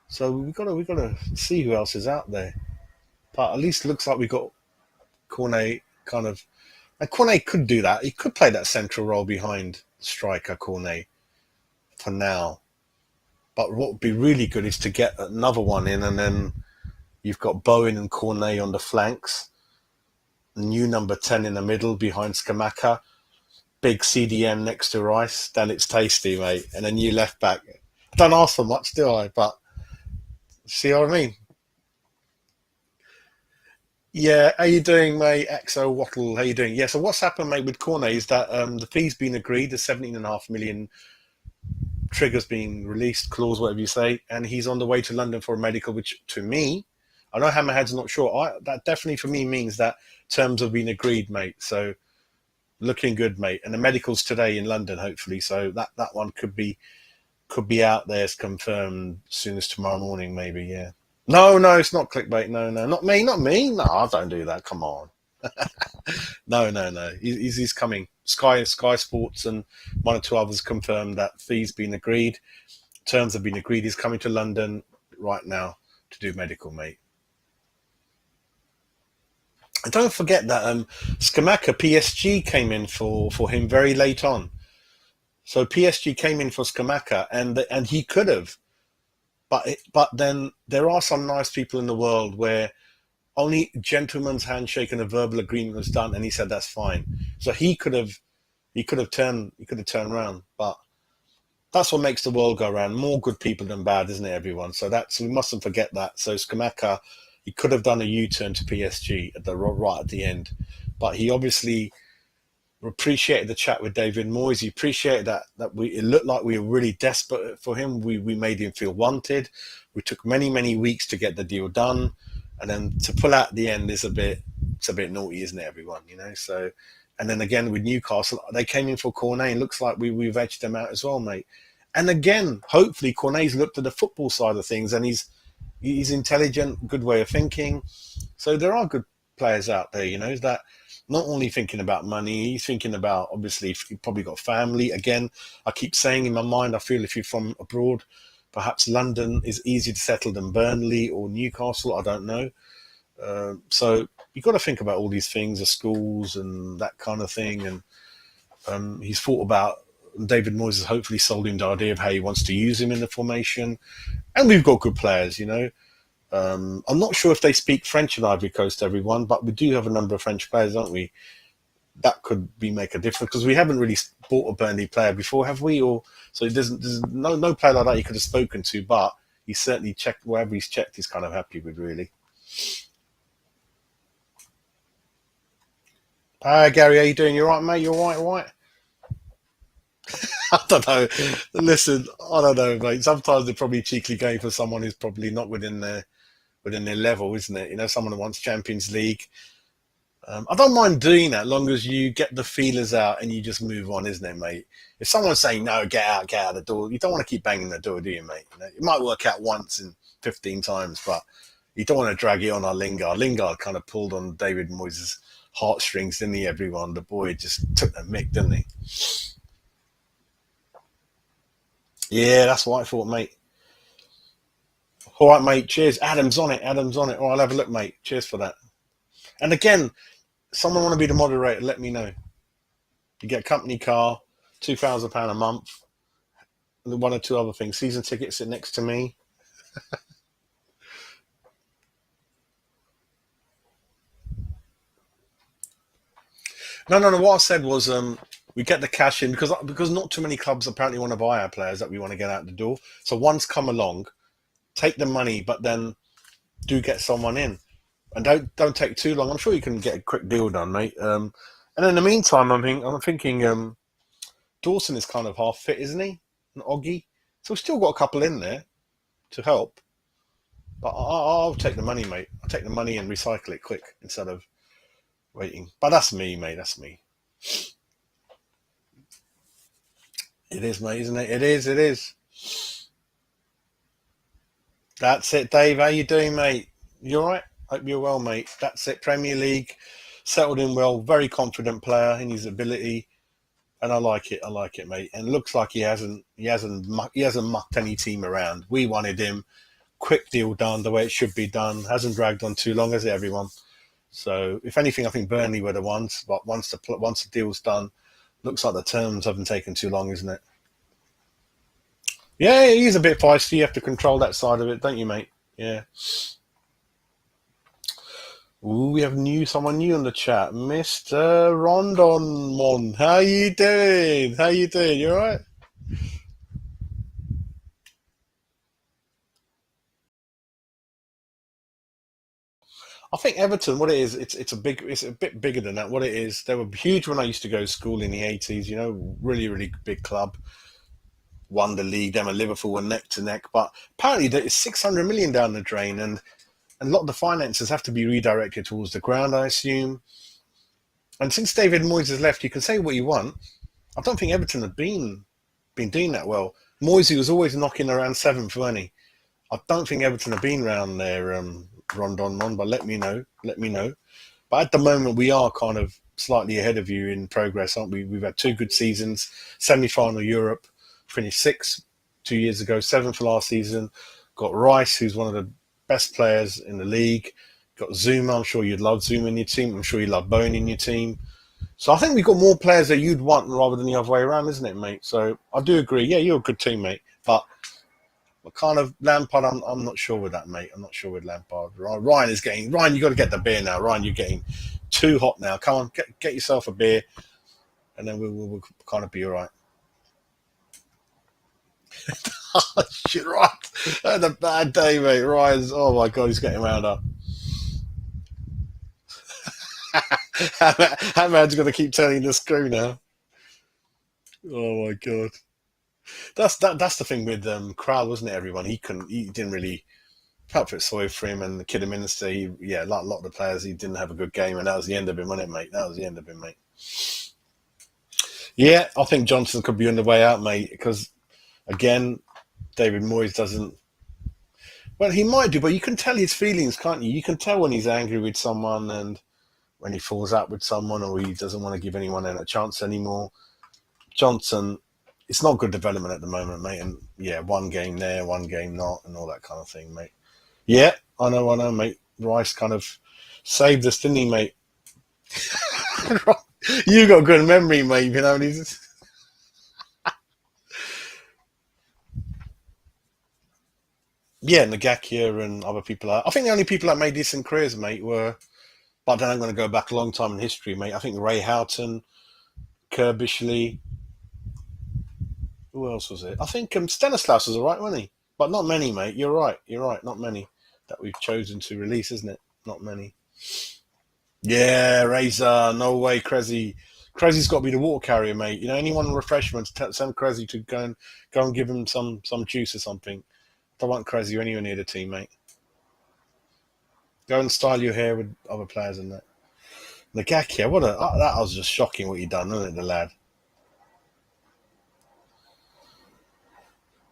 So we gotta see who else is out there. But at least it looks like we got Cornet kind of. And Cornet could do that. He could play that central role behind striker Cornet for now. But what would be really good is to get another one in, and then you've got Bowen and Cornet on the flanks, new number 10 in the middle behind Skamaka, big CDM next to Rice. Then it's tasty, mate. And a new left back. I don't ask for much, do I? But see what I mean? Yeah, how you doing, mate? Exo Wattle, how you doing? Yeah, so what's happened, mate, with Cornet is that the fee's been agreed, the 17.5 million trigger's been released, clause, whatever you say, and he's on the way to London for a medical, which to me, I know Hammerhead's not sure. That definitely for me means that terms have been agreed, mate. So looking good, mate. And the medical's today in London, hopefully. So that one could be out there. It's confirmed as soon as tomorrow morning, maybe. Yeah. No, no, it's not clickbait. No, no, not me, not me. No, I don't do that. Come on. No, no, no. He's coming. Sky Sports and one or two others confirmed that fees been agreed, terms have been agreed. He's coming to London right now to do medical, mate. And don't forget that Skamaka PSG came in for him very late on. So PSG came in for Skamaka, and he could have, but then there are some nice people in the world where only gentleman's handshake and a verbal agreement was done, and he said that's fine. So he could have turned around, but that's what makes the world go around. More good people than bad, isn't it, everyone? So we mustn't forget that. So Skamaka, he could have done a U-turn to PSG right at the end, but he obviously appreciated the chat with David Moyes. He appreciated that it looked like we were really desperate for him. We made him feel wanted. We took many weeks to get the deal done, and then to pull out at the end is it's a bit naughty, isn't it, everyone? So. And then again with Newcastle, they came in for Cornet, and looks like we've edged them out as well, mate. And again, hopefully Cornet's looked at the football side of things, and he's intelligent, good way of thinking. So there are good players out there, that not only thinking about money, he's thinking about, obviously, if you've probably got family. Again, I keep saying in my mind, I feel if you're from abroad, perhaps London is easier to settle than Burnley or Newcastle. I don't know. So you've got to think about all these things, the schools and that kind of thing. And he's thought about, David Moyes has hopefully sold him the idea of how he wants to use him in the formation. And we've got good players, I'm not sure if they speak French in Ivory Coast, everyone, but we do have a number of French players, don't we? That could make a difference, because we haven't really bought a Burnley player before, have we? Or so there's no player like that you could have spoken to, but he certainly checked wherever he's checked. He's kind of happy with, really. Hi, Gary, how you doing? You all right, mate? You all right? I don't know. Listen, I don't know, mate. Sometimes they're probably cheekily going for someone who's probably not within their level, isn't it? Someone who wants Champions League. I don't mind doing that, as long as you get the feelers out and you just move on, isn't it, mate? If someone's saying no, get out the door, you don't want to keep banging the door, do you, mate? It might work out once in 15 times, but you don't want to drag it on our Lingard. Lingard kind of pulled on David Moyes' heartstrings, didn't he, everyone? The boy just took the mick, didn't he? Yeah, that's what I thought, mate. All right, mate. Cheers. Adam's on it. All right, I'll have a look, mate. Cheers for that. And again, someone want to be the moderator, let me know. You get a company car, £2,000 a month, and one or two other things. Season tickets sit next to me. No. What I said was we get the cash in, because not too many clubs apparently want to buy our players that we want to get out the door. So once come along, take the money, but then do get someone in, and don't take too long. I'm sure you can get a quick deal done, mate. And in the meantime, I'm thinking Dawson is kind of half fit, isn't he? And Oggy, so we've still got a couple in there to help. But I'll take the money, mate. I'll take the money and recycle it quick instead of waiting. But that's me, mate. That's me. It is, mate, isn't it? It is. That's it, Dave. How you doing, mate? You all right? Hope you're well, mate. That's it. Premier League, settled in well. Very confident player in his ability, and I like it. I like it, mate. And looks like he hasn't mucked any team around. We wanted him. Quick deal done the way it should be done. Hasn't dragged on too long, has it, everyone? So, if anything, I think Burnley were the ones. But once the deal's done, looks like the terms haven't taken too long, isn't it? Yeah, he's a bit feisty. You have to control that side of it, don't you, mate? Yeah. Ooh, we have someone new in the chat, Mr. Rondon Mon. How you doing? How you doing? You alright? I think Everton, what it is, it's a bit bigger than that. What it is, they were huge when I used to go to school in the 80s. Really really big club, won the league. Them and Liverpool were neck to neck, but apparently there is 600 million down the drain, and a lot of the finances have to be redirected towards the ground, I assume. And since David Moyes has left, you can say what you want. I don't think Everton have been doing that well. Moyes was always knocking around seventh, weren't he? I don't think Everton have been around there, Rondon Mon, but let me know. Let me know. But at the moment, we are kind of slightly ahead of you in progress, aren't we? We've had two good seasons. Semi-final Europe, finished sixth 2 years ago, seventh last season. Got Rice, who's one of the best players in the league. Got Zuma. I'm sure you'd love Zuma in your team. I'm sure you'd love Bone in your team. So I think we've got more players that you'd want rather than the other way around, isn't it, mate? So I do agree. Yeah, you're a good team, mate. But what kind of Lampard? I'm not sure with that, mate. I'm not sure with Lampard. Ryan is getting. Ryan, you got to get the beer now. Ryan, you're getting too hot now. Come on, get yourself a beer, and then we'll kind of be all right. Oh, shit, right. Had a bad day, mate. Ryan's. Oh my god, he's getting wound up. Hammad's got to keep telling the screw now. Oh my god. That's the thing with Crowell, wasn't it? Everyone he didn't really felt for it sorry for him and the kid minister. Like a lot of the players, he didn't have a good game, and that was the end of him, wasn't it, mate? That was the end of him, mate. Yeah, I think Johnson could be on the way out, mate, because again, David Moyes doesn't. Well, he might do, but you can tell his feelings, can't you? You can tell when he's angry with someone and when he falls out with someone, or he doesn't want to give anyone a chance anymore. Johnson, it's not good development at the moment, mate. And yeah, one game there, one game not, and all that kind of thing, mate. Yeah, I know, mate. Rice kind of saved us, didn't he, mate? You got good memory, mate. Yeah, Nagakia and other people. I think the only people that made decent careers, mate, were. But then I'm going to go back a long time in history, mate. I think Ray Houghton, Kirbishley. Who else was it? I think Stanislaus was all right, wasn't he? But not many, mate. You're right. You're right. Not many that we've chosen to release, isn't it? Not many. Yeah, Razor. No way, Cressy. Cressy's got to be the water carrier, mate. Anyone on refreshments, send Cressy to go and give him some juice or something. Don't want Cressy anywhere near the team, mate. Go and style your hair with other players and that. Nagakia, that was just shocking what he done, wasn't it, the lad?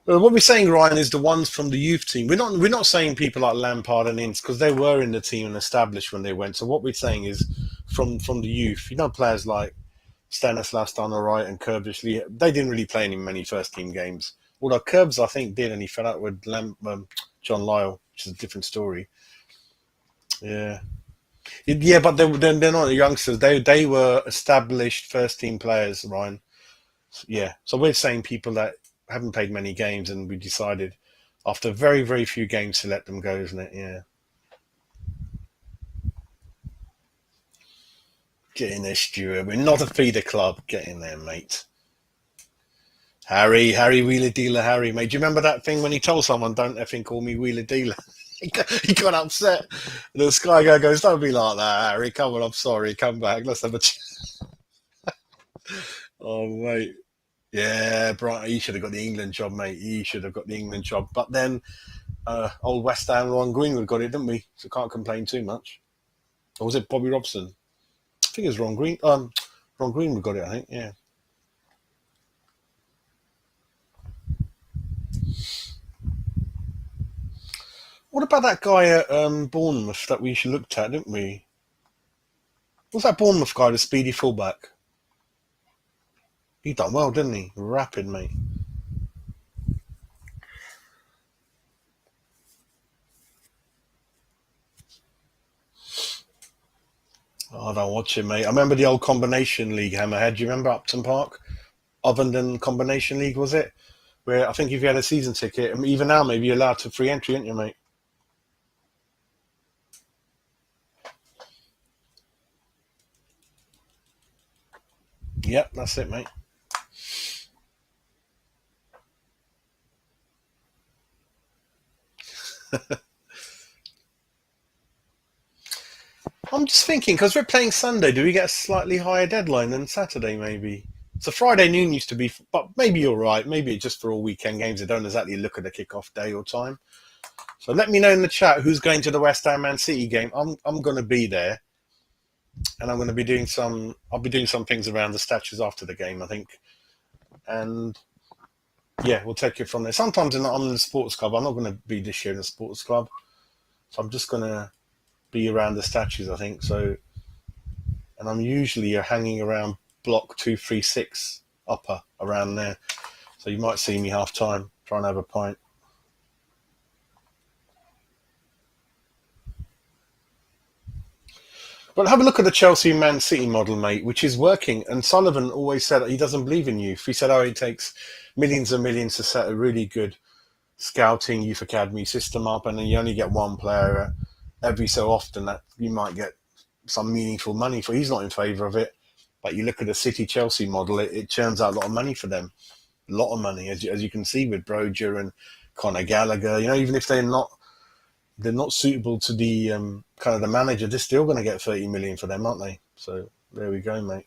What we're saying, Ryan, is the ones from the youth team. We're not saying people like Lampard and Ince because they were in the team and established when they went. So what we're saying is from the youth. Players like Stanislas done all right and Kirbishley. They didn't really play in many first team games. Although Curbs, I think, did, and he fell out with John Lyle, which is a different story. Yeah, yeah, but they're not youngsters. They were established first team players, Ryan. Yeah, so we're saying people that haven't played many games, and we decided after very, very few games to let them go, isn't it? Yeah. Get in there, Stuart. We're not a feeder club. Get in there, mate. Harry, Wheeler Dealer, Harry, mate. Do you remember that thing when he told someone, don't effing call me Wheeler Dealer? he got upset. The Sky guy goes, don't be like that, Harry. Come on, I'm sorry. Come back. Let's have a Oh, mate. Yeah, Brian, he should have got the England job, mate. He should have got the England job. But then old West Ham Ron Greenwood got it, didn't we? So can't complain too much. Or was it Bobby Robson? I think it was Ron Greenwood got it, I think, yeah. What about that guy at Bournemouth that we looked at, didn't we? What's that Bournemouth guy, the speedy fullback? He done well, didn't he? Rapid, mate. Oh, don't watch it, mate. I remember the old combination league Hammerhead. Do you remember Upton Park? Ovenden combination league, was it? Where I think if you had a season ticket, even now maybe you're allowed to free entry, aren't you, mate? Yep, that's it, mate. I'm just thinking, because we're playing Sunday, do we get a slightly higher deadline than Saturday, maybe? So Friday noon used to be, but maybe you're right. Maybe it's just for all weekend games. They don't exactly look at the kickoff day or time. So let me know in the chat who's going to the West Ham Man City game. I'm going to be there, and I'm going to be doing some. I'll be doing some things around the statues after the game, I think, and yeah, we'll take it from there. Sometimes I'm in the sports club. I'm not going to be this year in the sports club, so I'm just going to be around the statues, I think. So, and I'm usually hanging around block 236 upper around there. So you might see me half time trying to have a pint. But have a look at the Chelsea Man City model, mate, which is working. And Sullivan always said he doesn't believe in youth. He said, oh, it takes millions and millions to set a really good scouting youth academy system up, and then you only get one player every so often that you might get some meaningful money for. He's not in favour of it. But you look at the City Chelsea model, it churns out a lot of money for them. A lot of money, as you can see with Broja and Conor Gallagher. You know, even if they're not suitable to the kind of the manager, they're still going to get 30 million for them, aren't they? So there we go, mate.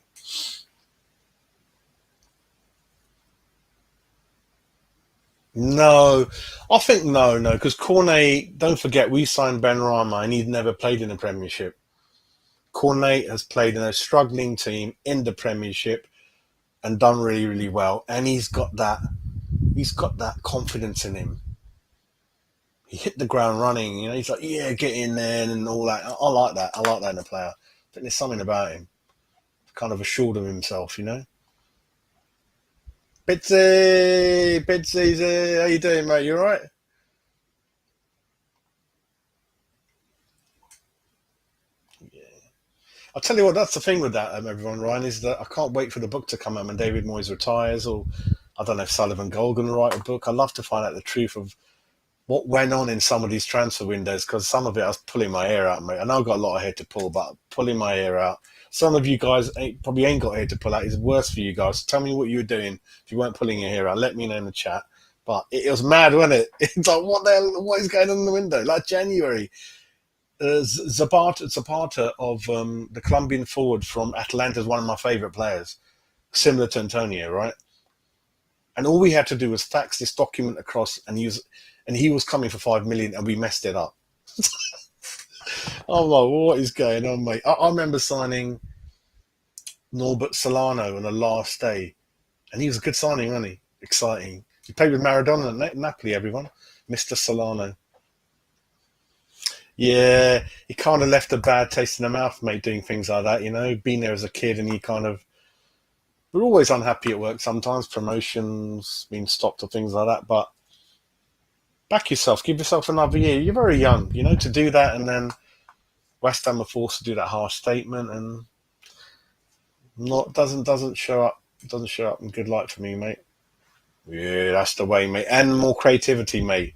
No, I think no, because Cornet, don't forget, we signed Ben Rama and he'd never played in the Premiership. Cornet has played in a struggling team in the Premiership and done really, really well. And he's got that confidence in him. He hit the ground running, you know, he's like, yeah, get in there and all that. I like that. I like that in a player. I think there's something about him. Kind of assured of himself, you know. Bitsy, how you doing, mate? You all right? Yeah. I'll tell you what, that's the thing with that, everyone, Ryan, is that I can't wait for the book to come out when David Moyes retires, or I don't know if Sullivan Gold going to write a book. I'd love to find out the truth of what went on in some of these transfer windows, because some of it I was pulling my hair out, mate. I know I've got a lot of hair to pull, but I'm pulling my hair out. Some of you guys probably ain't got hair to pull out. It's worse for you guys. Tell me what you were doing if you weren't pulling your hair out. Let me know in the chat. But it was mad, wasn't it? It's like, what the hell? What is going on in the window? Like January. Zapata of the Colombian forward from Atlanta is one of my favourite players, similar to Antonio, right? And all we had to do was fax this document across, and he was coming for 5 million, and we messed it up. I'm like, what is going on, mate? I remember signing Norbert Solano on the last day, and he was a good signing, wasn't he? Exciting. He played with Maradona at Napoli, everyone. Mr. Solano. Yeah, he kind of left a bad taste in the mouth, mate, doing things like that, you know, being there as a kid, and he kind of, we're always unhappy at work sometimes, promotions being stopped or things like that, but back yourself, give yourself another year. You're very young, you know, to do that, and then West Ham are forced to do that harsh statement, and not doesn't show up in good light for me, mate. Yeah, that's the way, mate. And more creativity, mate.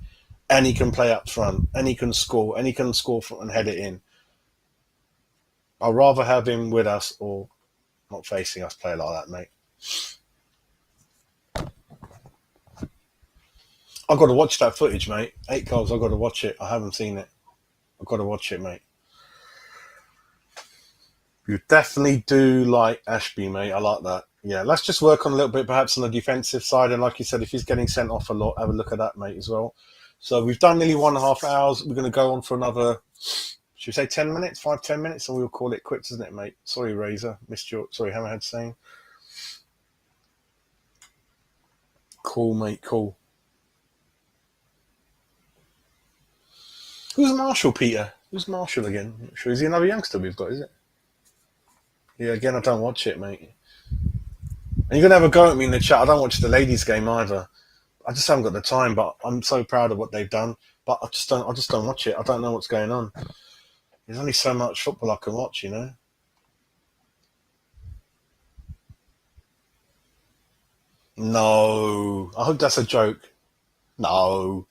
And he can play up front, and he can score, and head it in. I'd rather have him with us or not facing us play like that, mate. I've got to watch that footage, mate. 8 goals, I've got to watch it. I haven't seen it. I've got to watch it, mate. You definitely do like Ashby, mate. I like that. Yeah, let's just work on a little bit, perhaps on the defensive side. And like you said, if he's getting sent off a lot, have a look at that, mate, as well. So we've done nearly 1.5 hours. We're going to go on for another, should we say 10 minutes, 5-10 minutes, and we'll call it quits, isn't it, mate? Sorry, Razor. Missed your, sorry, Hammerhead saying. Cool, mate, cool. Who's Marshall, Peter? Who's Marshall again? I'm not sure. Is he another youngster we've got, is it? Yeah, again, I don't watch it, mate. And you're going to have a go at me in the chat. I don't watch the ladies' game either. I just haven't got the time, but I'm so proud of what they've done. But I just don't watch it. I don't know what's going on. There's only so much football I can watch, you know. No, I hope that's a joke. No,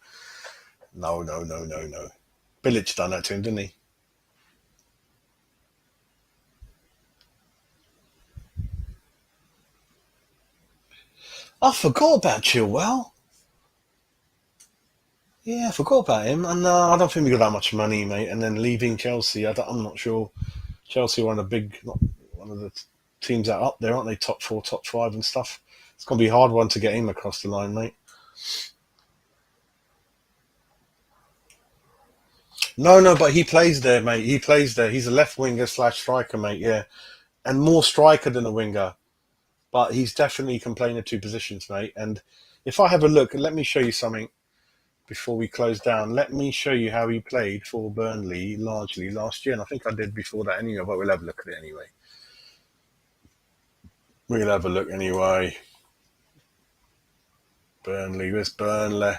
no. Bilic done that to him, didn't he? I forgot about Chilwell. Yeah, I forgot about him. And I don't think we got that much money, mate. And then leaving Chelsea, I'm not sure. Chelsea are one of one of the teams that are up there, aren't they? Top 4, top 5 and stuff. It's going to be a hard one to get him across the line, mate. No, but he plays there, mate. He plays there. He's a left winger / striker, mate. Yeah, and more striker than a winger. But he's definitely can play in the two positions, mate. And if I have a look, let me show you something before we close down. Let me show you how he played for Burnley largely last year. And I think I did before that anyway, but we'll have a look at it anyway. We'll have a look anyway. Burnley, where's Burnley?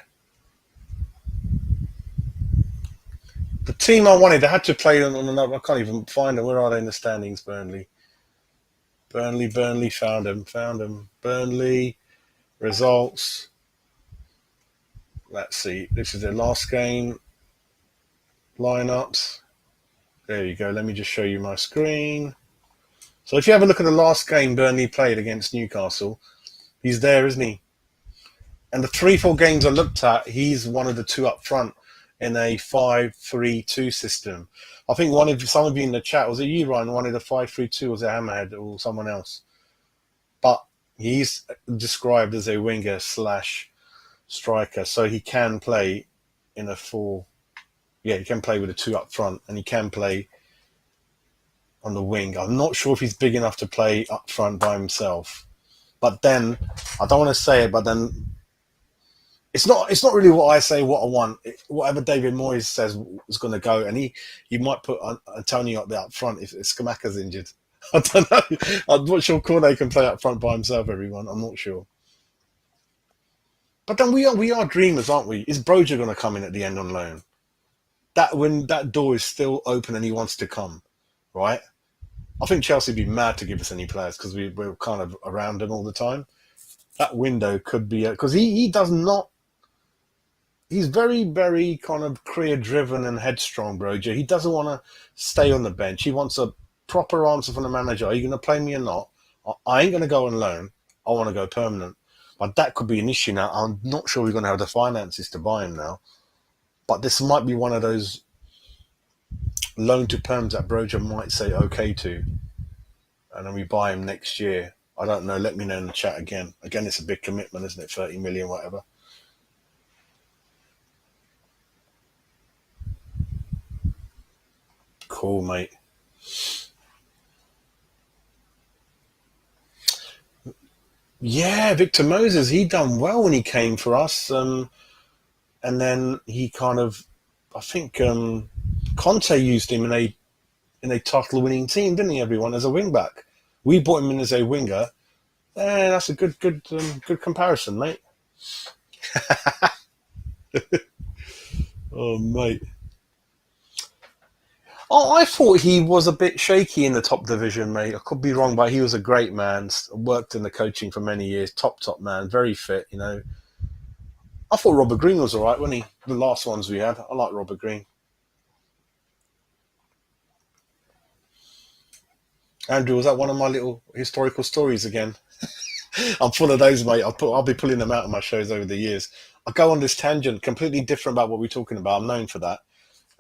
The team I wanted, I had to play on another. I can't even find them. Where are they in the standings, Burnley? Burnley, found them. Burnley, results. Let's see. This is their last game. Lineups. There you go. Let me just show you my screen. So if you have a look at the last game Burnley played against Newcastle, he's there, isn't he? And the 3-4 games I looked at, he's one of the two up front in a 5-3-2 system. I think some of you in the chat, was it you, Ryan, wanted a 5-3-2, was it Hammerhead or someone else? But he's described as a winger / striker, so he can play in a 4. Yeah, he can play with the two up front, and he can play on the wing. I'm not sure if he's big enough to play up front by himself. But then, I don't want to say it, but then it's not really what I say, what I want. Whatever David Moyes says is going to go, and he might put Antonio up there up front if Skamaka's injured. I don't know. I'm not sure Cornet can play up front by himself, everyone. I'm not sure. But then we are dreamers, aren't we? Is Broja going to come in at the end on loan? When that door is still open and he wants to come, right? I think Chelsea would be mad to give us any players because we're kind of around him all the time. That window could be because he does not. He's very, very kind of career-driven and headstrong, Broja. He doesn't want to stay on the bench. He wants a proper answer from the manager. Are you going to play me or not? I ain't going to go on loan. I want to go permanent. But that could be an issue now. I'm not sure we're going to have the finances to buy him now. But this might be one of those loan to perms that Broja might say okay to. And then we buy him next year. I don't know. Let me know in the chat again. Again, it's a big commitment, isn't it? 30 million, whatever. Cool, mate. Yeah, Victor Moses, he done well when he came for us. And then he kind of, I think Conte used him in a title-winning team, didn't he, everyone, as a wing-back? We brought him in as a winger. That's a good comparison, mate. Oh, mate. Oh, I thought he was a bit shaky in the top division, mate. I could be wrong, but he was a great man. Worked in the coaching for many years. Top man. Very fit, you know. I thought Robert Green was all right, wasn't he? The last ones we had. I like Robert Green. Andrew, was that one of my little historical stories again? I'm full of those, mate. I'll be pulling them out of my shows over the years. I go on this tangent, completely different about what we're talking about. I'm known for that.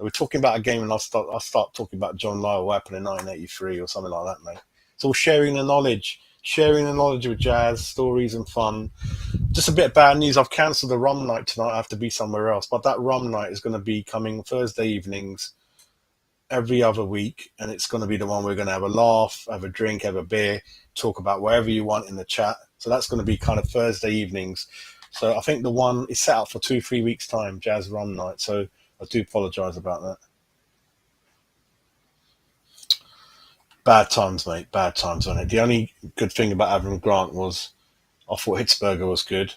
We're talking about a game, and I'll start talking about John Lyle, what happened in 1983 or something like that, mate. It's all sharing the knowledge with Jazz, stories and fun. Just a bit of bad news. I've cancelled the rum night tonight. I have to be somewhere else. But that rum night is going to be coming Thursday evenings every other week, and it's going to be the one we're going to have a laugh, have a drink, have a beer, talk about whatever you want in the chat. So that's going to be kind of Thursday evenings. So I think the one is set up for 2-3 weeks time, Jazz Rum Night. So I do apologise about that. Bad times, mate. Bad times on it. The only good thing about Avram Grant was I thought Hitzberger was good,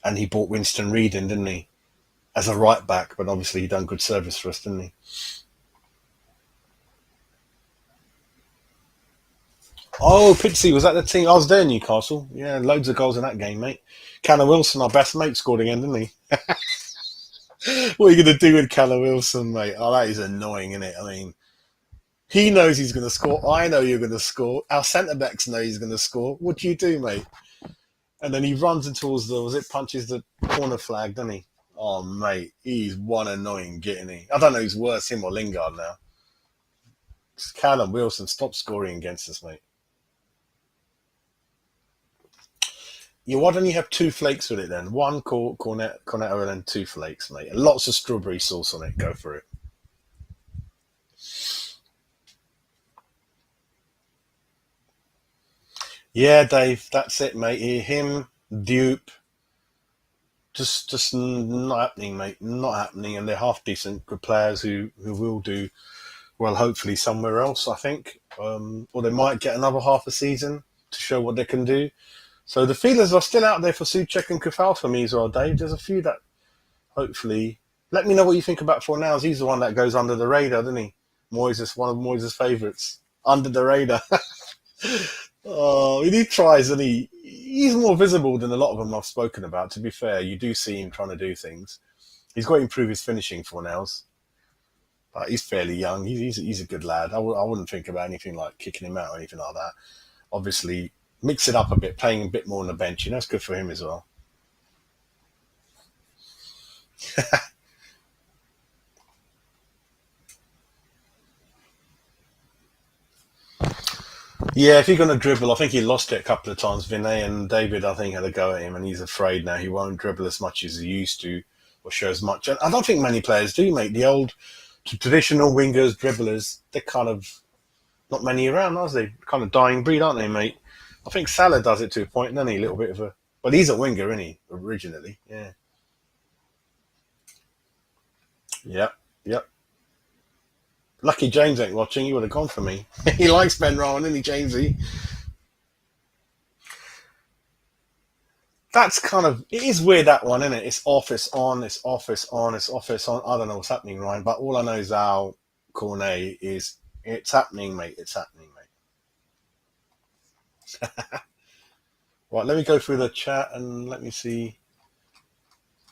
and he brought Winston Reid in, didn't he, as a right back? But obviously he done good service for us, didn't he? Oh, Pitsy was that the team? I was there, Newcastle. Yeah, loads of goals in that game, mate. Callum Wilson, our best mate, scored again, didn't he? What are you going to do with Callum Wilson, mate? Oh, that is annoying, isn't it? I mean, he knows he's going to score. I know you're going to score. Our centre backs know he's going to score. What do you do, mate? And then he runs in towards punches the corner flag, doesn't he? Oh, mate, he's one annoying getting he. I don't know who's worse, him or Lingard now. Just Callum Wilson, stop scoring against us, mate. Yeah, why don't you have two flakes with it then? One cornetto and then two flakes, mate. And lots of strawberry sauce on it. Go for it. Yeah, Dave, that's it, mate. Him, Dupe, just not happening, mate. Not happening. And they're half decent, good players who will do well, hopefully somewhere else, I think. Or they might get another half a season to show what they can do. So the feelers are still out there for Souček and Kufal for me as well, Dave. There's a few that hopefully. Let me know what you think about Fornals. He's the one that goes under the radar, doesn't he? Moises, one of Moises' favourites. Under the radar. Oh, he tries, and he's more visible than a lot of them I've spoken about. To be fair, you do see him trying to do things. He's got to improve his finishing for now, but he's fairly young. He's a good lad. I wouldn't think about anything like kicking him out or anything like that. Obviously, mix it up a bit, playing a bit more on the bench. It's good for him as well. Yeah, if you're going to dribble, I think he lost it a couple of times. Vinay and David, I think, had a go at him, and he's afraid now he won't dribble as much as he used to, or show as much. And I don't think many players do, mate. The old traditional wingers, dribblers, they're kind of not many around, are they? Kind of dying breed, aren't they, mate? I think Salah does it to a point, doesn't he? A little bit of a. But he's a winger, isn't he? Originally, yeah. Yep, yep. Lucky James ain't watching. He would have gone for me. He likes Ben Rowan, isn't he, Jamesy? That's kind of it is weird, that one, isn't it? It's office on, it's office on, it's office on. I don't know what's happening, Ryan, but all I know is how Cornet is it's happening, mate. It's happening, mate. Right, let me go through the chat and let me see.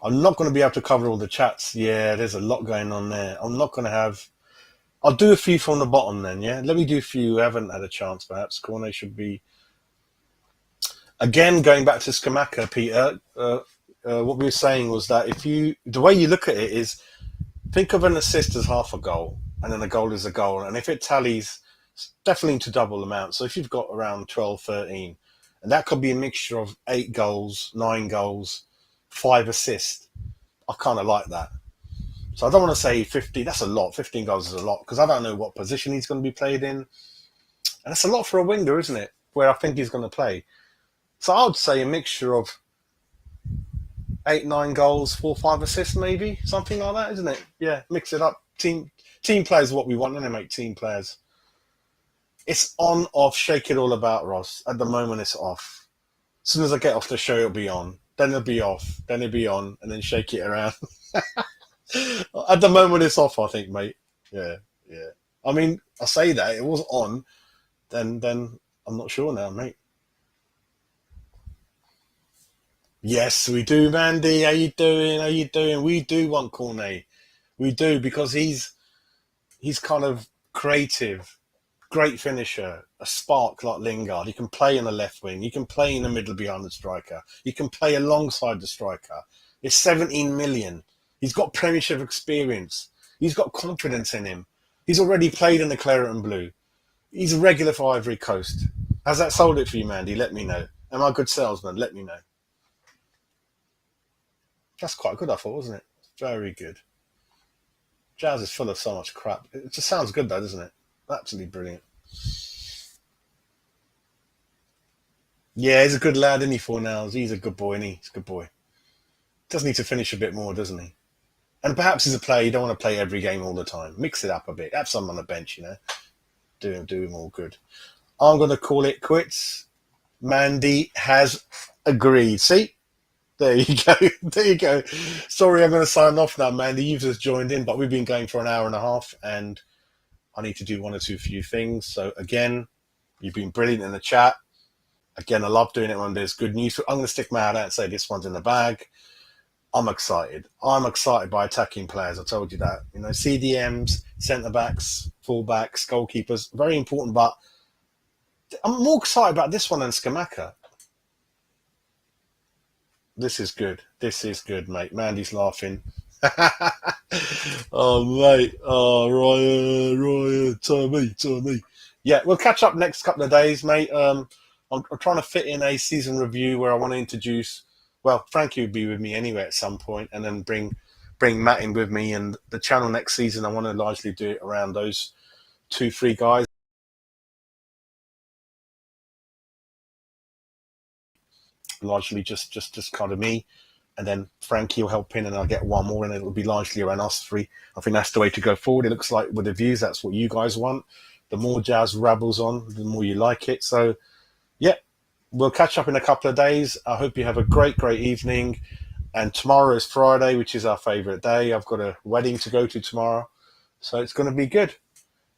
I'm not going to be able to cover all the chats. Yeah, there's a lot going on there. I'm not going to have. I'll do a few from the bottom then, yeah? Let me do a few who haven't had a chance, perhaps. Cornet should be. Again, going back to Skamaka, Peter, what we were saying was that the way you look at it is, think of an assist as half a goal, and then a goal is a goal. And if it tallies, it's definitely to double amount. So if you've got around 12, 13, and that could be a mixture of 8 goals, 9 goals, 5 assists. I kind of like that. So I don't want to say 50. That's a lot. 15 goals is a lot because I don't know what position he's going to be played in. And that's a lot for a winger, isn't it? Where I think he's going to play. So I would say a mixture of 8, 9 goals, 4, 5 assists, maybe something like that, isn't it? Yeah, mix it up. Team players is what we want, isn't it, mate? Team players. It's on, off, shake it all about, Ross. At the moment, it's off. As soon as I get off the show, it'll be on. Then it'll be off. Then it'll be on, and then shake it around. At the moment, it's off, I think, mate. Yeah, yeah. I mean, I say that it was on. Then I'm not sure now, mate. Yes, we do, Mandy. How you doing? How you doing? We do want Cornet. We do because he's kind of creative, great finisher, a spark like Lingard. He can play in the left wing. He can play in the middle behind the striker. He can play alongside the striker. It's 17 million. He's got Premiership experience. He's got confidence in him. He's already played in the claret and blue. He's a regular for Ivory Coast. Has that sold it for you, Mandy? Let me know. Am I a good salesman? Let me know. That's quite good, I thought, wasn't it? Very good. Jazz is full of so much crap. It just sounds good, though, doesn't it? Absolutely brilliant. Yeah, he's a good lad, isn't he, for now? He's a good boy, isn't he? He's a good boy. Does need to finish a bit more, doesn't he? And perhaps as a player, you don't want to play every game all the time. Mix it up a bit. Have some on the bench, do him all good. I'm going to call it quits. Mandy has agreed. See? There you go. There you go. Sorry, I'm going to sign off now, Mandy. You've just joined in, but we've been going for an hour and a half, and I need to do one or two few things. So again, you've been brilliant in the chat. Again, I love doing it when there's good news. I'm going to stick my head out and say this one's in the bag. I'm excited. I'm excited by attacking players. I told you that. CDMs, centre backs, full backs, goalkeepers, very important. But I'm more excited about this one than Skamaka. This is good. This is good, mate. Mandy's laughing. Oh, mate. Oh, Ryan, Tommy. Yeah, we'll catch up next couple of days, mate. I'm trying to fit in a season review where I want to introduce. Well, Frankie would be with me anyway at some point, and then bring Matt in with me. And the channel next season, I want to largely do it around those 2-3 guys. Largely just kind of me, and then Frankie will help in, and I'll get one more, and it'll be largely around us three. I think that's the way to go forward. It looks like with the views, that's what you guys want. The more Jazz rabbles on, the more you like it. So, yeah, we'll catch up in a couple of days. I hope you have a great evening. And tomorrow is Friday, which is our favourite day. I've got a wedding to go to tomorrow, so it's going to be good.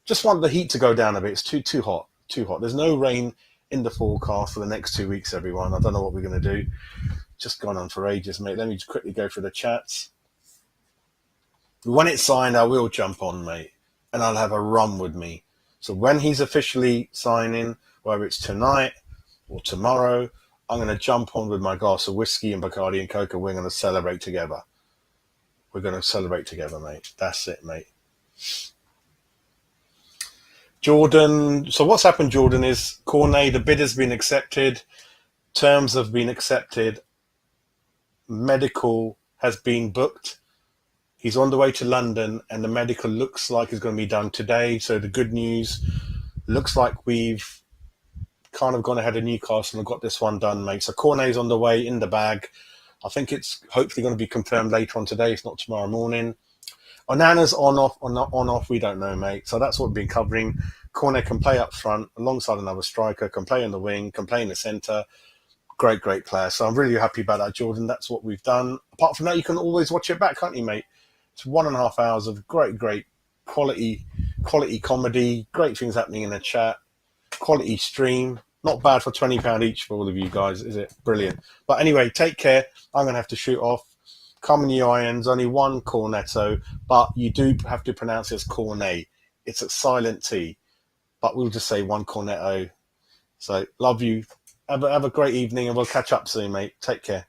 Just want the heat to go down a bit. It's too hot. There's no rain in the forecast for the next 2 weeks, everyone. I don't know what we're going to do. Just gone on for ages, mate. Let me just quickly go through the chats. When it's signed, I will jump on, mate, and I'll have a run with me. So when he's officially signing, whether it's tonight or tomorrow, I'm going to jump on with my glass of whiskey and Bacardi and Coca. We're going to celebrate together. We're going to celebrate together, mate. That's it, mate. Jordan. So what's happened, Jordan, is Cornet, the bid has been accepted. Terms have been accepted. Medical has been booked. He's on the way to London, and the medical looks like it's going to be done today. So the good news, looks like we've kind of gone ahead of Newcastle and got this one done, mate. So Cornet's on the way, in the bag. I think it's hopefully going to be confirmed later on today, if not tomorrow morning. Onana's on off, we don't know, mate. So that's what we've been covering. Cornet can play up front alongside another striker, can play in the wing, can play in the centre. Great player. So I'm really happy about that, Jordan. That's what we've done. Apart from that, you can always watch it back, can't you, mate? It's 1.5 hours of great quality comedy, great things happening in the chat, quality stream. Not bad for £20 each for all of you guys, is it? Brilliant. But anyway, take care. I'm going to have to shoot off. Come in your irons. Only one Cornetto, but you do have to pronounce it as Cornet. It's a silent T, but we'll just say one Cornetto. So love you. Have a great evening, and we'll catch up soon, mate. Take care.